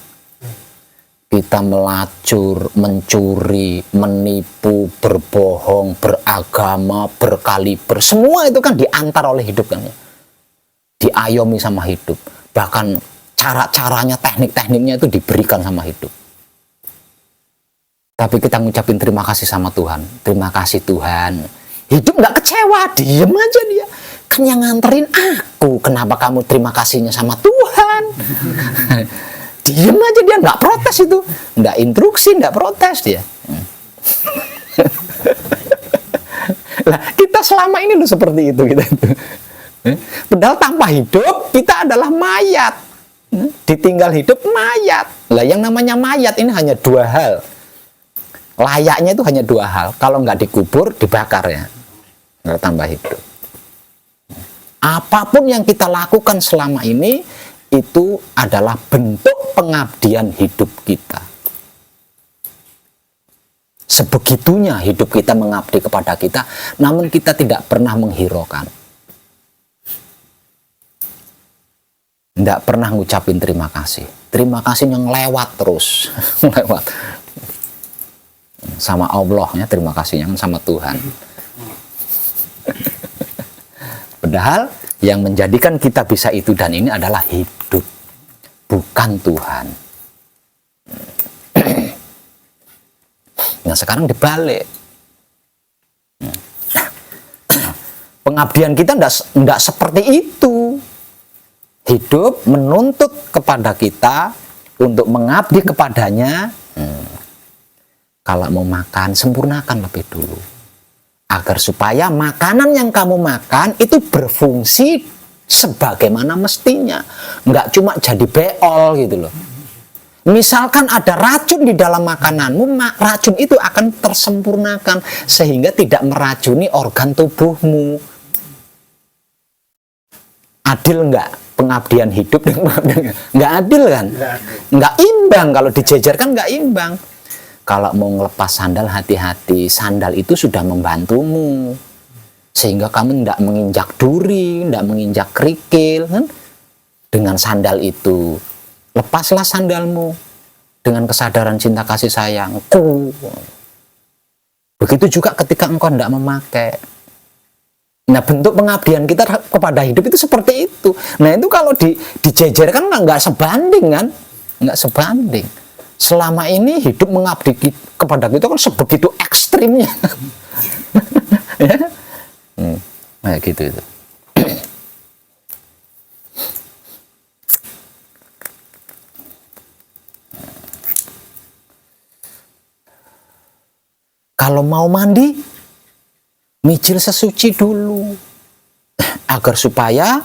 kita melacur, mencuri, menipu, berbohong, beragama, berkaliber, semua itu kan diantar oleh hidup kan ya. Diayomi sama hidup. Bahkan cara-caranya, teknik-tekniknya itu diberikan sama hidup. Tapi kita ngucapin terima kasih sama Tuhan. Terima kasih Tuhan. Hidup nggak kecewa, diem aja dia. Kan yang nganterin aku, kenapa kamu terima kasihnya sama Tuhan? Diem aja dia, nggak protes itu, nggak instruksi, nggak protes dia. Nah, kita selama ini loh seperti itu kita itu. Padahal tanpa hidup kita adalah mayat, ditinggal hidup mayat. Lah yang namanya mayat ini hanya dua hal. Layaknya itu hanya dua hal. Kalau nggak dikubur, dibakar ya, nggak tambah hidup. Apapun yang kita lakukan selama ini itu adalah bentuk pengabdian hidup kita. Sebegitunya hidup kita mengabdi kepada kita, namun kita tidak pernah menghiraukan. Tidak pernah ngucapin terima kasih. Terima kasih yang lewat terus. Lewat. Sama Allah ya, terima kasihnya sama Tuhan. Padahal yang menjadikan kita bisa itu dan ini adalah hidup, bukan Tuhan. Nah sekarang dibalik. Pengabdian kita tidak seperti itu. Hidup menuntut kepada kita untuk mengabdi kepadanya. Kalau mau makan, sempurnakan lebih dulu. Agar supaya makanan yang kamu makan itu berfungsi sebagaimana mestinya. Nggak cuma jadi beol gitu loh. Misalkan ada racun di dalam makananmu, racun itu akan tersempurnakan sehingga tidak meracuni organ tubuhmu. Adil nggak pengabdian hidup? Nggak adil kan? Nggak imbang, kalau dijejerkan nggak imbang. Kalau mau ngelepas sandal, hati-hati. Sandal itu sudah membantumu. Sehingga kamu tidak menginjak duri, tidak menginjak kerikil. Kan? Dengan sandal itu. Lepaslah sandalmu. dengan kesadaran cinta kasih sayangku. Begitu juga ketika engkau tidak memakai. Nah, bentuk pengabdian kita kepada hidup itu seperti itu. Nah, itu kalau dijejerkan nggak sebanding kan? Nggak sebanding. Selama ini hidup mengabdi kepada kita kan sebegitu ekstrimnya. Ya? Kayak gitu itu. Kalau mau mandi, mijil sesuci dulu, agar supaya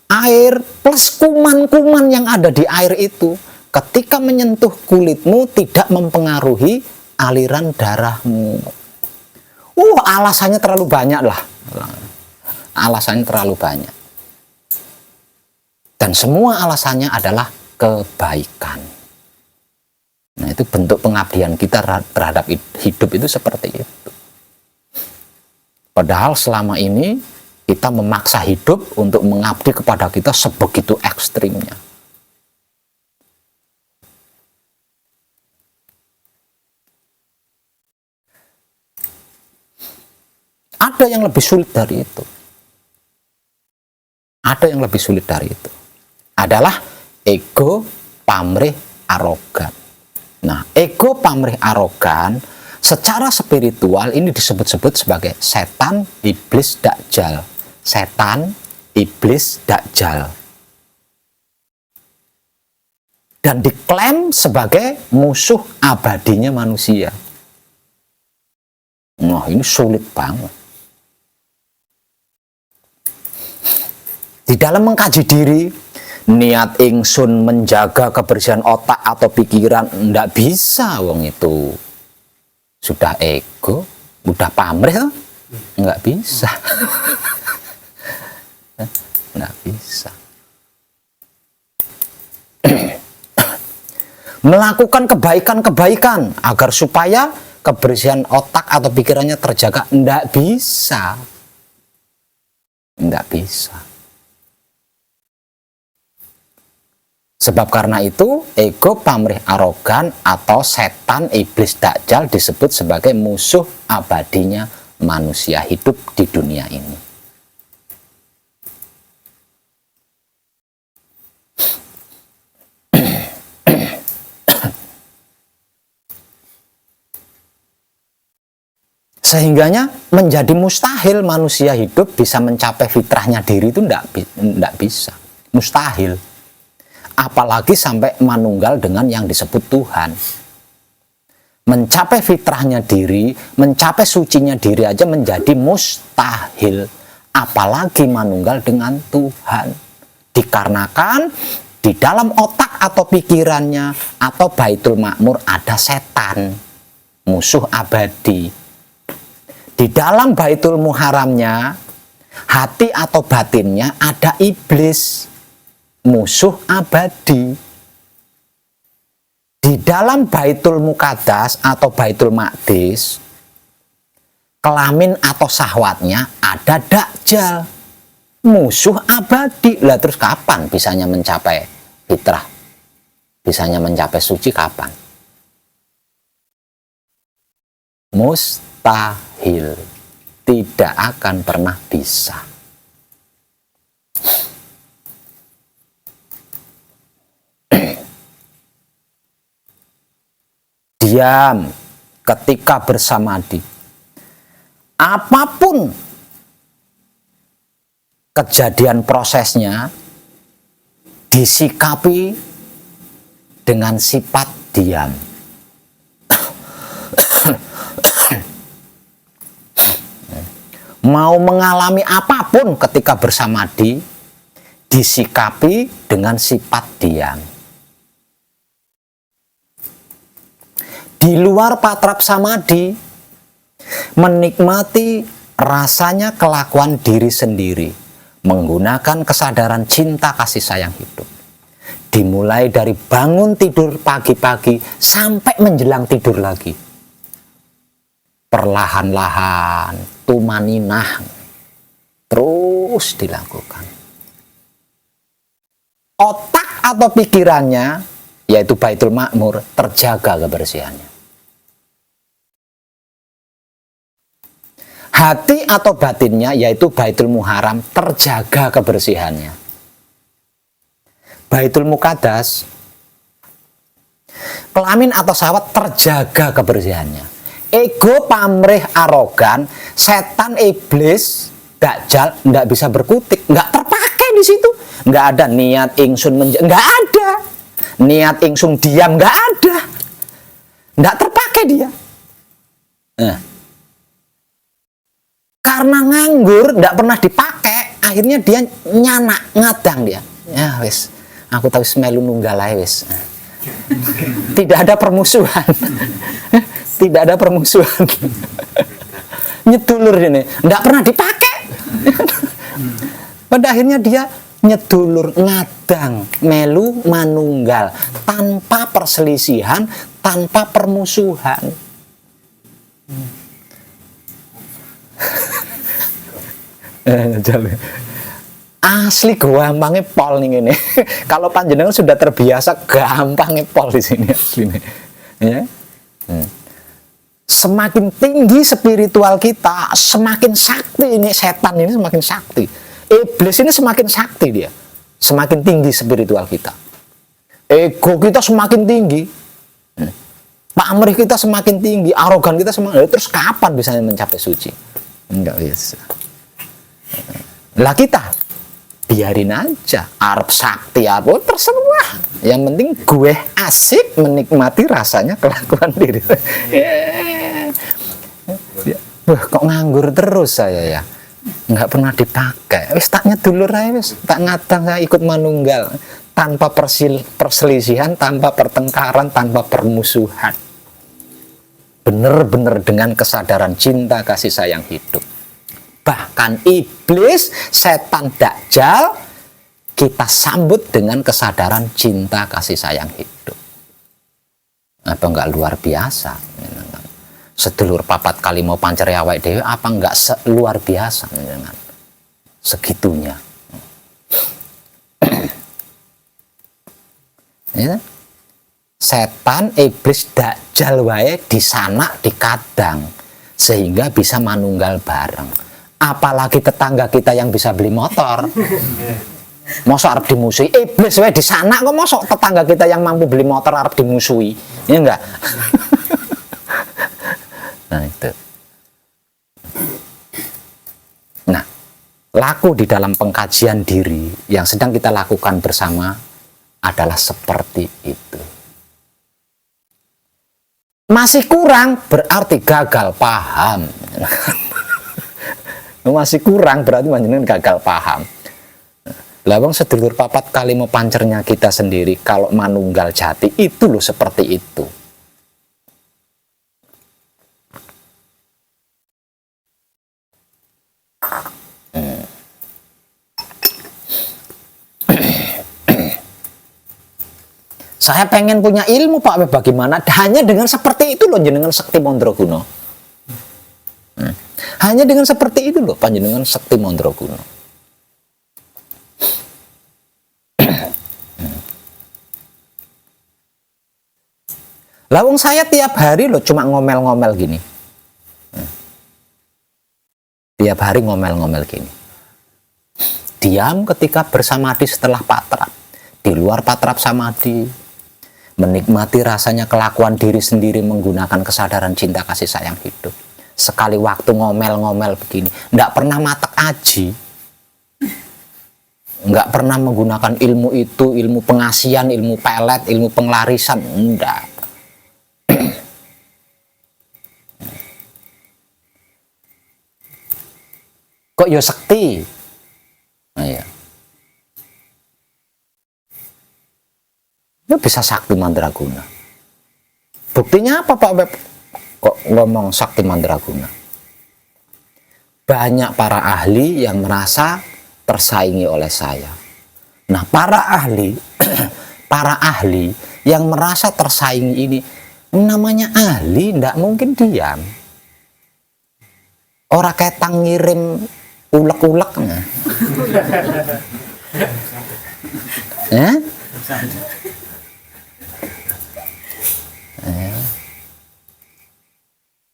air plus kuman-kuman yang ada di air itu ketika menyentuh kulitmu tidak mempengaruhi aliran darahmu. Alasannya terlalu banyak lah. Alasannya terlalu banyak. Dan semua alasannya adalah kebaikan. Nah, itu bentuk pengabdian kita terhadap hidup itu seperti itu. Padahal selama ini kita memaksa hidup untuk mengabdi kepada kita sebegitu ekstrimnya. Ada yang lebih sulit dari itu. Ada yang lebih sulit dari itu. Adalah ego, pamrih, arogan. Nah, ego, pamrih, arogan secara spiritual ini disebut-sebut sebagai setan, iblis, dakjal. Setan, iblis, dakjal. Dan diklaim sebagai musuh abadinya manusia. Nah, ini sulit banget. Di dalam mengkaji diri, niat ingsun menjaga kebersihan otak atau pikiran, ndak bisa wong itu. Sudah ego, udah pamrih, nggak bisa. Nggak bisa. Melakukan kebaikan-kebaikan agar supaya kebersihan otak atau pikirannya terjaga, ndak bisa. Nggak bisa. Sebab karena itu, ego, pamrih, arogan, atau setan, iblis, dakjal disebut sebagai musuh abadinya manusia hidup di dunia ini. Sehingganya menjadi mustahil manusia hidup bisa mencapai fitrahnya diri itu enggak bisa. Mustahil. Apalagi sampai manunggal dengan yang disebut Tuhan. Mencapai fitrahnya diri, mencapai sucinya diri aja menjadi mustahil. Apalagi manunggal dengan Tuhan. Dikarenakan di dalam otak atau pikirannya atau Baitul Makmur ada setan, musuh abadi. Di dalam Baitul Muharramnya, hati atau batinnya ada iblis, musuh abadi. Di dalam Baitul Muqaddas atau Baitul Maqdis, kelamin atau syahwatnya ada dakjal, musuh abadi. Lah terus kapan bisanya mencapai fitrah? Bisanya mencapai suci kapan? Mustahil. Tidak akan pernah bisa. Diam ketika bersamadi. Apapun kejadian prosesnya disikapi dengan sifat diam. Mau mengalami apapun ketika bersamadi disikapi dengan sifat diam. Di luar patrap samadi, menikmati rasanya kelakuan diri sendiri, menggunakan kesadaran cinta kasih sayang hidup. Dimulai dari bangun tidur pagi-pagi sampai menjelang tidur lagi. Perlahan-lahan, tumaninah, terus dilakukan. otak atau pikirannya, yaitu Baitul Makmur, terjaga kebersihannya. Hati atau batinnya, yaitu Baitul Muharram, terjaga kebersihannya. Baitul Muqaddas, kelamin atau syahwat, terjaga kebersihannya. Ego, pamrih, arogan, setan, iblis, dajjal nggak bisa berkutik, nggak terpakai di situ. Nggak ada niat ingsun nggak ada. Niat ingsun diam nggak ada. Nggak terpakai dia. Nah, karena nganggur, nggak pernah dipakai, akhirnya dia nyanak, ngadang dia. Ya wis, aku tahu melu nunggal ae wis. Tidak ada permusuhan. Tidak ada permusuhan. Nyedulur ini, nggak pernah dipakai. Pada akhirnya dia nyedulur, ngadang, melu manunggal, tanpa perselisihan, tanpa permusuhan. Asli gampangnya pol nih ini. Kalau panjenengan sudah terbiasa, gampangnya pol di sini asli nih. Ya. Semakin tinggi spiritual kita, semakin sakti ini setan ini, semakin sakti. Iblis ini semakin sakti dia. Semakin tinggi spiritual kita. Ego kita semakin tinggi. Pamrih kita semakin tinggi, arogan kita semakin. Terus kapan bisa mencapai suci? Enggak bisa. Lah kita biarin aja, arep sakti apa terserah. Yang penting gue asik menikmati rasanya kelakuan diri. Wah, kok nganggur terus saya ya. Nggak pernah dipakai. Wis tak nyedulur ae wis, tak ngadang saya ikut manunggal tanpa perselisihan, tanpa pertengkaran, tanpa permusuhan. Benar-benar dengan kesadaran cinta kasih sayang hidup. Bahkan iblis, setan, dajjal, kita sambut dengan kesadaran cinta kasih sayang hidup. Apa enggak luar biasa? Sedulur papat kali mau pancari awake dhewe, apa enggak luar biasa? Segitunya. Ya. Setan, iblis, dajjal wae disanak, dikadang, sehingga bisa manunggal bareng. Apalagi tetangga kita yang bisa beli motor. Mosok arep dimusuhi, iblis wae disanak kok, mosok tetangga kita yang mampu beli motor arep dimusuhi. Ya enggak? Nah itu. Nah, laku di dalam pengkajian diri yang sedang kita lakukan bersama adalah seperti itu. Masih kurang berarti gagal paham. Masih kurang berarti panjenengan gagal paham. Lah wong sedulur papat kali mau pancernya kita sendiri kalau manunggal jati itu loh seperti itu. Saya pengen punya ilmu Pak, bagaimana? Hanya dengan seperti itu loh jenengan Sekti Mandraguna. Hanya dengan seperti itu loh panjenengan Sekti Mandraguna. Lawang saya tiap hari loh cuma ngomel-ngomel gini. Tiap hari ngomel-ngomel gini. Diam ketika bersamadhi setelah patrap. Di luar patrap samadhi. Menikmati rasanya kelakuan diri sendiri menggunakan kesadaran cinta kasih sayang hidup. Sekali waktu ngomel-ngomel begini, nggak pernah matek aji, nggak pernah menggunakan ilmu itu, ilmu pengasihan, ilmu pelet, ilmu penglarisan, enggak. Kok yo sekti? Nah, ya. Ya bisa sakti mandraguna. Buktinya apa Pak Beb? Kok ngomong sakti mandraguna? Banyak para ahli yang merasa tersaingi oleh saya. Nah, para ahli para ahli yang merasa tersaingi ini, namanya ahli ndak mungkin diam. Ora ketang ngirim ulek-ulek. Ya?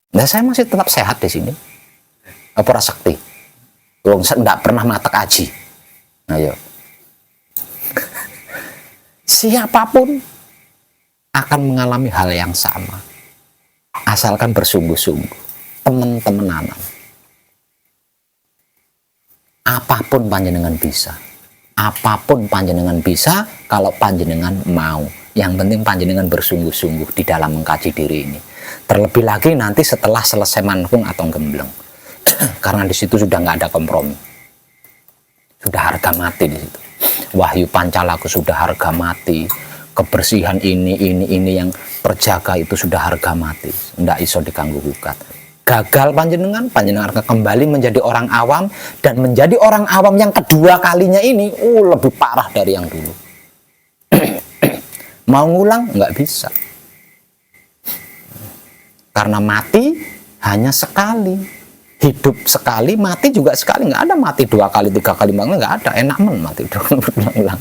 Nah, saya masih tetap sehat di sini. Apa sakti? Wong ndak pernah matek aji. Ayo. Siapapun akan mengalami hal yang sama. Asalkan bersungguh-sungguh. Teman-temanan. Apapun panjenengan bisa. Apapun panjenengan bisa kalau panjenengan mau. Yang penting panjenengan bersungguh-sungguh di dalam mengkaji diri ini. Terlebih lagi nanti setelah selesai manhung atau gembleng. Karena di situ sudah nggak ada kompromi. Sudah harga mati di situ. Wahyu Pancalaku sudah harga mati. Kebersihan ini yang terjaga itu sudah harga mati. Nggak iso diganggu gugat. Gagal panjenengan akan kembali menjadi orang awam. Dan menjadi orang awam yang kedua kalinya ini lebih parah dari yang dulu. Mau ngulang nggak bisa. Karena mati hanya sekali. Hidup sekali, mati juga sekali. Nggak ada mati 2 kali, 3 kali, nggak ada. Enak mati 2 kali berulang-ulang.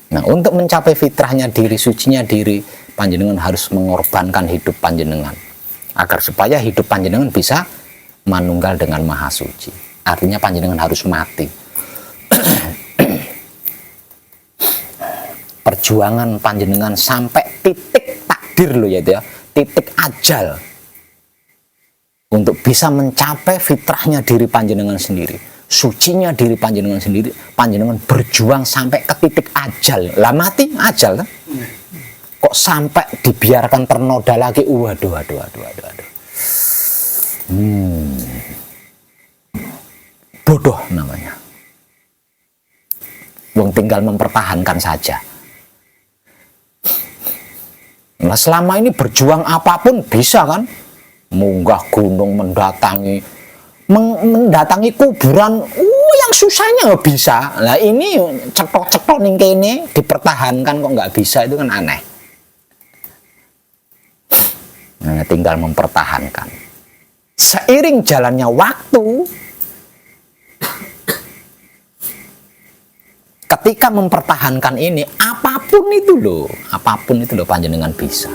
Nah, untuk mencapai fitrahnya diri, sucinya diri, panjenengan harus mengorbankan hidup panjenengan. Agar supaya hidup panjenengan bisa manunggal dengan maha suci. Artinya panjenengan harus mati. Perjuangan panjenengan sampai titik takdir loh ya, titik ajal. Untuk bisa mencapai fitrahnya diri panjenengan sendiri, sucinya diri panjenengan sendiri, panjenengan berjuang sampai ke titik ajal. Lah mati ajal kan? Kok sampai dibiarkan ternoda lagi? Waduh. Bodoh namanya. Wong tinggal mempertahankan saja. Nah, selama ini berjuang apapun bisa kan? Munggah gunung, mendatangi kuburan, yang susahnya nggak bisa. Nah ini cetok-cetok nih kene dipertahankan kok nggak bisa, itu kan aneh. Nah, tinggal mempertahankan. Seiring jalannya waktu, ketika mempertahankan ini, apapun itu loh panjenengan bisa.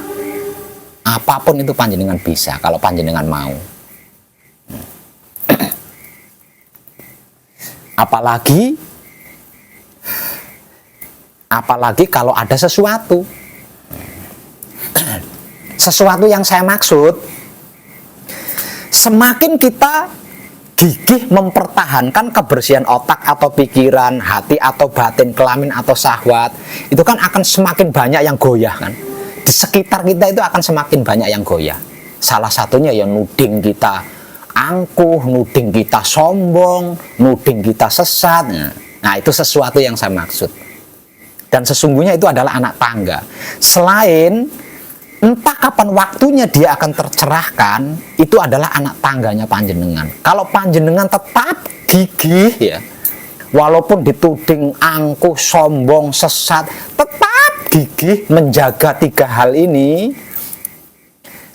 Apapun itu panjenengan bisa kalau panjenengan mau. Apalagi kalau ada sesuatu yang saya maksud, semakin kita gigih mempertahankan kebersihan otak atau pikiran, hati atau batin, kelamin atau syahwat, itu kan akan semakin banyak yang goyah kan. Di sekitar kita itu akan semakin banyak yang goyah. Salah satunya ya nuding kita angkuh, nuding kita sombong, nuding kita sesat. Nah, itu sesuatu yang saya maksud. Dan sesungguhnya itu adalah anak tangga. Selain entah kapan waktunya dia akan tercerahkan, itu adalah anak tangganya panjenengan. Kalau panjenengan tetap gigih ya, walaupun dituding angkuh, sombong, sesat, tetap gigih menjaga 3 hal ini,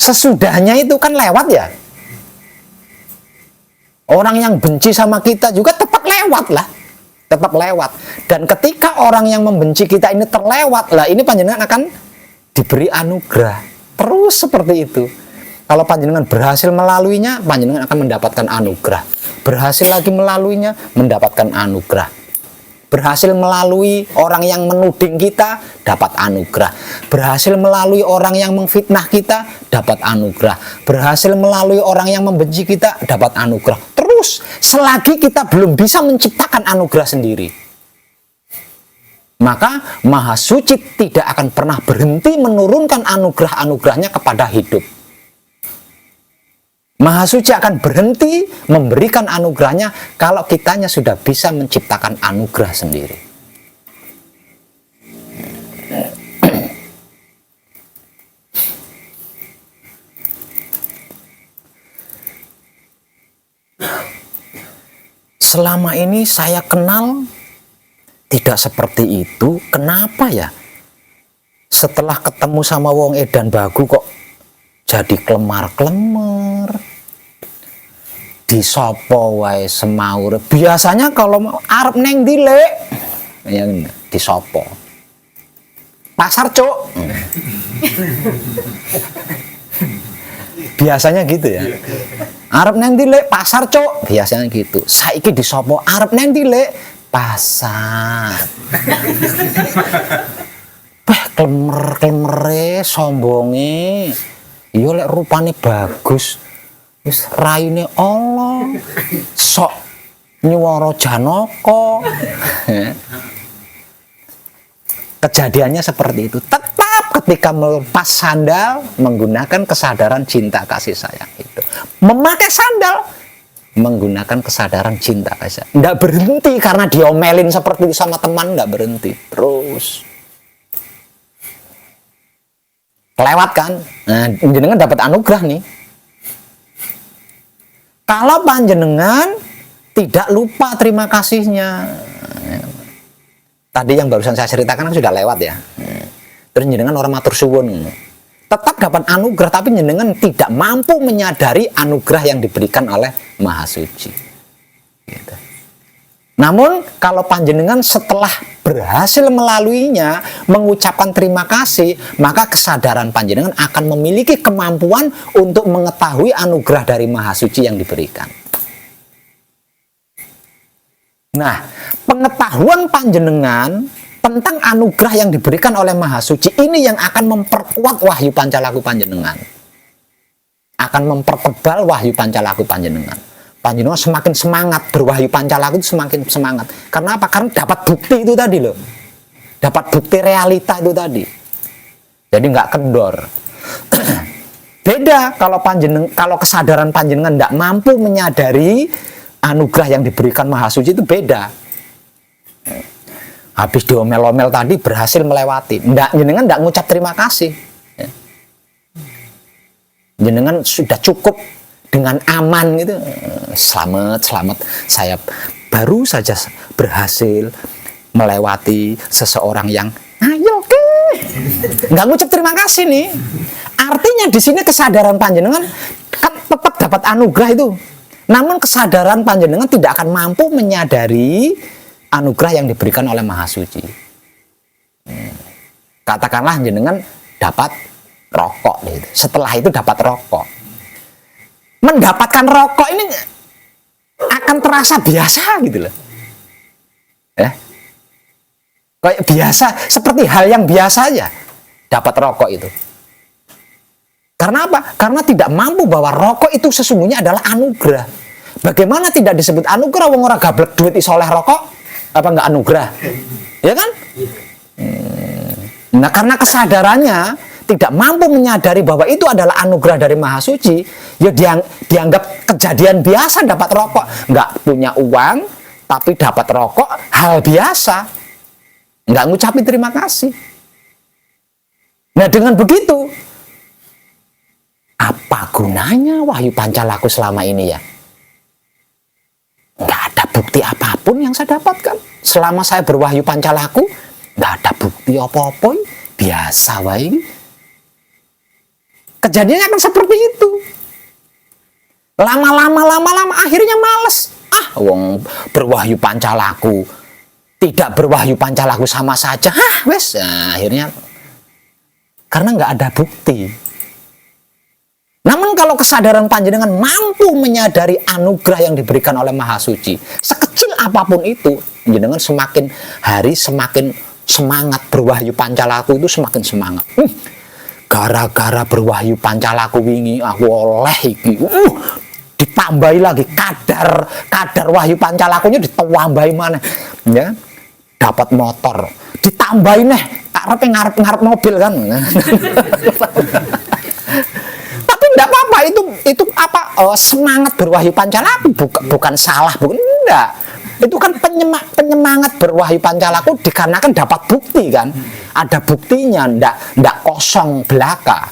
sesudahnya itu kan lewat ya. Orang yang benci sama kita juga tetap lewat lah. Tetap lewat. Dan ketika orang yang membenci kita ini terlewat, lah ini panjenengan akan diberi anugerah. Terus seperti itu. Kalau panjenengan berhasil melaluinya, panjenengan akan mendapatkan anugerah. Berhasil lagi melaluinya, mendapatkan anugerah. Berhasil melalui orang yang menuding kita, dapat anugerah. Berhasil melalui orang yang memfitnah kita, dapat anugerah. Berhasil melalui orang yang membenci kita, dapat anugerah. Terus, selagi kita belum bisa menciptakan anugerah sendiri, maka Maha Suci tidak akan pernah berhenti menurunkan anugerah-anugerahnya kepada hidup. Maha Suci akan berhenti memberikan anugerahnya kalau kitanya sudah bisa menciptakan anugerah sendiri. Selama ini saya kenal tidak seperti itu. Kenapa ya? Setelah ketemu sama wong edan bagu kok jadi klemar-klemar. disopo wae semaure. Biasanya kalau mau arep neng dilek yang disopo. Pasar, Cuk. Biasanya gitu ya. Arep neng dilek pasar, Cuk. Biasanya gitu. Saiki disopo arep neng dilek pasar. Klemer-klemere sombonge. Yo lek rupane bagus. Wis raine Allah. Sok nyuwara Janaka. Kejadiannya seperti itu. Tetap ketika melepas sandal menggunakan kesadaran cinta kasih sayang itu. Memakai sandal menggunakan kesadaran cinta kasih sayang. Nggak berhenti karena diomelin seperti itu sama teman, nggak berhenti. Terus. Kelewat kan? Nah, jenengan dapat anugerah nih. Kalau panjenengan tidak lupa terima kasihnya. Tadi yang barusan saya ceritakan kan sudah lewat ya. Terus jenengan orang matur suwun. Tetap dapat anugerah tapi jenengan tidak mampu menyadari anugerah yang diberikan oleh Maha Suci. Gitu. Namun kalau panjenengan setelah berhasil melaluinya, mengucapkan terima kasih, maka kesadaran panjenengan akan memiliki kemampuan untuk mengetahui anugerah dari Maha Suci yang diberikan. Nah, pengetahuan panjenengan tentang anugerah yang diberikan oleh Maha Suci ini yang akan memperkuat wahyu pancalaku panjenengan. Akan mempertebal wahyu pancalaku panjenengan. Panjenengan semakin semangat berwahyu pancalaku itu semakin semangat. Karena apa? Karena dapat bukti itu tadi loh. Dapat bukti realita itu tadi. Jadi nggak kendor. Beda kalau kesadaran panjenengan tidak mampu menyadari anugerah yang diberikan Maha Suci itu beda. Habis diomel-omel tadi berhasil melewati. Jenengan tidak ngucap terima kasih. Jenengan sudah cukup dengan aman gitu, selamat saya baru saja berhasil melewati seseorang yang ayo ke nggak ngucap terima kasih nih. Artinya di sini kesadaran panjenengan kan tetap dapat anugerah itu, namun kesadaran panjenengan tidak akan mampu menyadari anugerah yang diberikan oleh Maha Suci. Katakanlah jenengan dapat rokok gitu. Setelah itu dapat rokok, mendapatkan rokok ini akan terasa biasa gitu loh. Kayak biasa, seperti hal yang biasa aja dapat rokok itu. Karena apa? Karena tidak mampu bahwa rokok itu sesungguhnya adalah anugerah. Bagaimana tidak disebut anugerah wong ora gablek duit iso oleh rokok? Apa enggak anugerah? Ya kan? Nah, karena kesadarannya tidak mampu menyadari bahwa itu adalah anugerah dari Maha Suci, ya dianggap kejadian biasa dapat rokok. Nggak punya uang, tapi dapat rokok, hal biasa. Nggak ngucapin terima kasih. Nah, dengan begitu, apa gunanya wahyu pancalaku selama ini ya? Nggak ada bukti apapun yang saya dapatkan. Selama saya berwahyu pancalaku, nggak ada bukti apa-apa, biasa wae. Kejadiannya akan seperti itu. Lama-lama akhirnya males. Wong berwahyu pancalaku, tidak berwahyu pancalaku sama saja. Wes, akhirnya karena nggak ada bukti. Namun kalau kesadaran panjenengan mampu menyadari anugerah yang diberikan oleh Maha Suci, sekecil apapun itu, panjenengan semakin hari semakin semangat berwahyu pancalaku itu semakin semangat. Gara-gara berwahyu pancalaku wingi aku oleh iki. Ditambahi lagi kadar wahyu pancalakunya ditambahi mana? Ya. Dapat motor, ditambahi neh, ngarep mobil kan. Tapi enggak apa-apa, itu apa? Semangat berwahyu pancalaku bukan salah, bukan enggak. Itu kan penyemangat berwahyu pancalaku dikarenakan dapat bukti kan. Ada buktinya, ndak kosong belaka.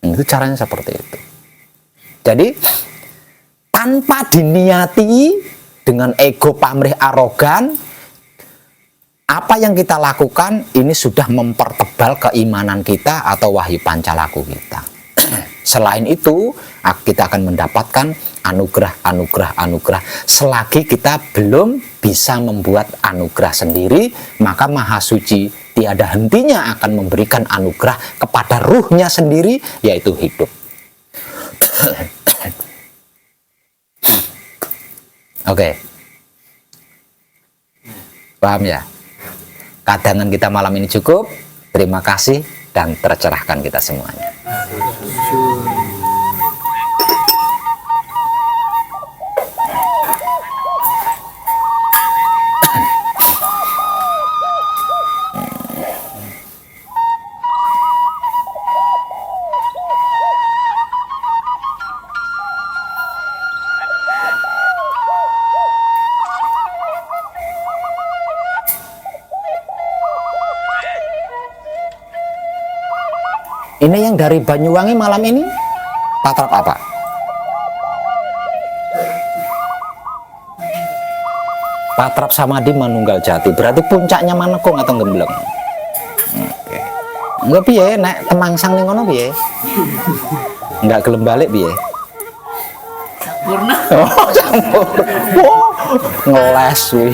Itu caranya seperti itu. Jadi tanpa diniati dengan ego pamrih arogan, apa yang kita lakukan ini sudah mempertebal keimanan kita atau wahyu pancalaku kita. Selain itu, kita akan mendapatkan anugerah. Selagi kita belum bisa membuat anugerah sendiri, maka Maha Suci tiada hentinya akan memberikan anugerah kepada ruhnya sendiri, yaitu hidup. Oke. Paham ya? Kadangan kita malam ini cukup. Terima kasih dan tercerahkan kita semuanya. Ini yang dari Banyuwangi malam ini patrap apa? Patrap Samadhi Manunggal Jati. Berarti puncaknya Manekung atau Gembleng? Oke. Enggak piye nek temangsang ning ngono piye? Enggak gelem balik piye? Sampurna. Oh, campur. Oh, ngeles wi.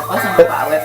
Apa sama Pak Awet?